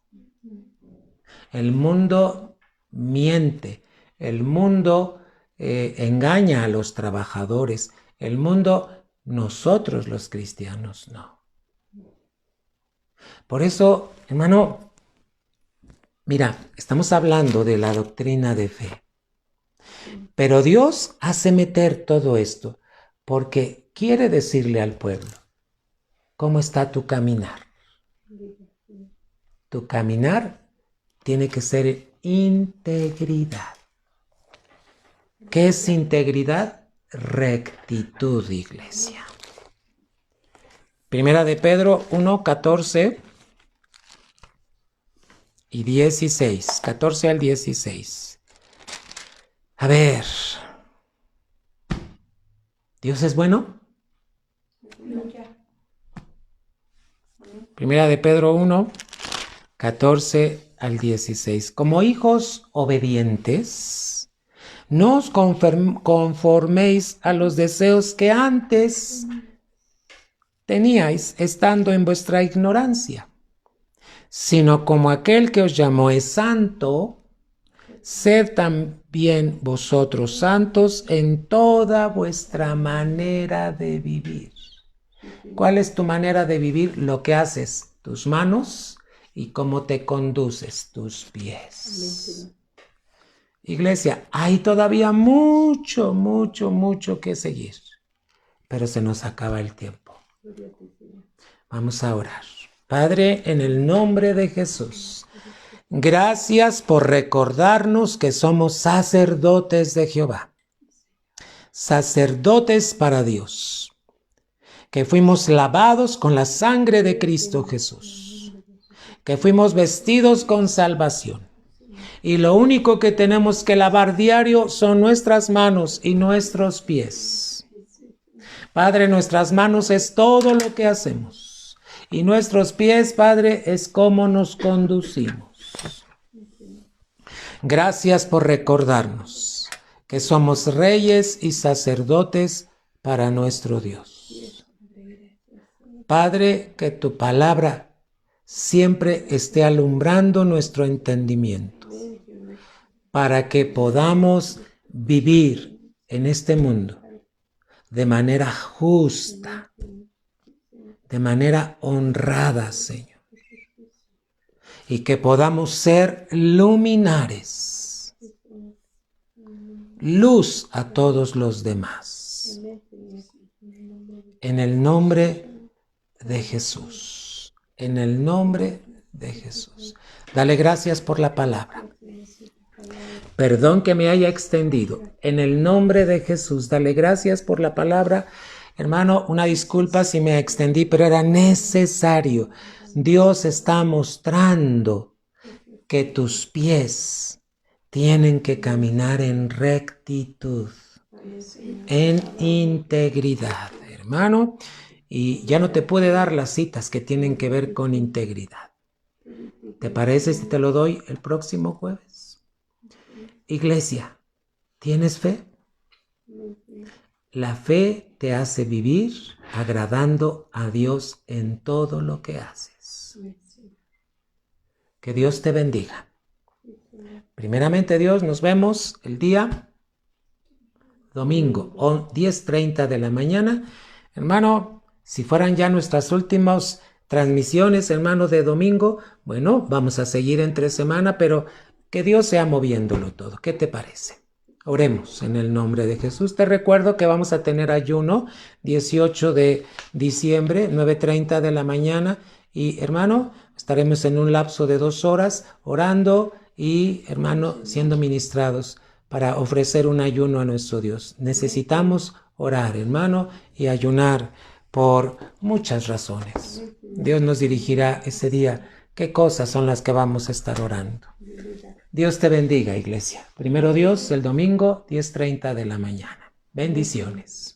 El mundo miente, el mundo engaña a los trabajadores, el mundo, nosotros los cristianos, no. Por eso, hermano, mira, estamos hablando de la doctrina de fe, pero Dios hace meter todo esto porque quiere decirle al pueblo, ¿cómo está tu caminar? Tu caminar tiene que ser integridad. ¿Qué es integridad? Rectitud, iglesia. Primera de Pedro 1, 14 y 16. 14 al 16. A ver. ¿Dios es bueno? Primera de Pedro 1, 14 al 16. Como hijos obedientes, no os conforméis a los deseos que antes teníais estando en vuestra ignorancia, sino como aquel que os llamó es santo, sed también vosotros santos en toda vuestra manera de vivir. ¿Cuál es tu manera de vivir? Lo que haces, tus manos y cómo te conduces, tus pies. Iglesia, hay todavía mucho que seguir, pero se nos acaba el tiempo. Vamos a orar. Padre, en el nombre de Jesús, gracias por recordarnos que somos sacerdotes de Jehová, sacerdotes para Dios, que fuimos lavados con la sangre de Cristo Jesús, que fuimos vestidos con salvación. Y lo único que tenemos que lavar diario son nuestras manos y nuestros pies. Padre, nuestras manos es todo lo que hacemos. Y nuestros pies, Padre, es cómo nos conducimos. Gracias por recordarnos que somos reyes y sacerdotes para nuestro Dios. Padre, que tu palabra siempre esté alumbrando nuestro entendimiento, para que podamos vivir en este mundo de manera justa, de manera honrada, Señor, y que podamos ser luminares, luz a todos los demás. En el nombre de Jesús, en el nombre de Jesús. Dale gracias por la palabra. Perdón que me haya extendido. En el nombre de Jesús, dale gracias por la palabra. Hermano, una disculpa si me extendí, pero era necesario. Dios está mostrando que tus pies tienen que caminar en rectitud, en integridad, hermano. Y ya no te puede dar las citas que tienen que ver con integridad. ¿Te parece si te lo doy el próximo jueves? Iglesia, ¿tienes fe? La fe te hace vivir agradando a Dios en todo lo que haces. Que Dios te bendiga. Primeramente, Dios, nos vemos el día domingo, 10:30 de la mañana. Hermano, si fueran ya nuestras últimas transmisiones, hermano, de domingo, bueno, vamos a seguir entre semana, pero que Dios sea moviéndolo todo. ¿Qué te parece? Oremos en el nombre de Jesús. Te recuerdo que vamos a tener ayuno 18 de diciembre, 9:30 de la mañana. Y hermano, estaremos en un lapso de 2 horas orando y, hermano, siendo ministrados para ofrecer un ayuno a nuestro Dios. Necesitamos orar, hermano, y ayunar por muchas razones. Dios nos dirigirá ese día qué cosas son las que vamos a estar orando. Dios te bendiga, iglesia. Primero Dios, el domingo, 10:30 de la mañana. Bendiciones.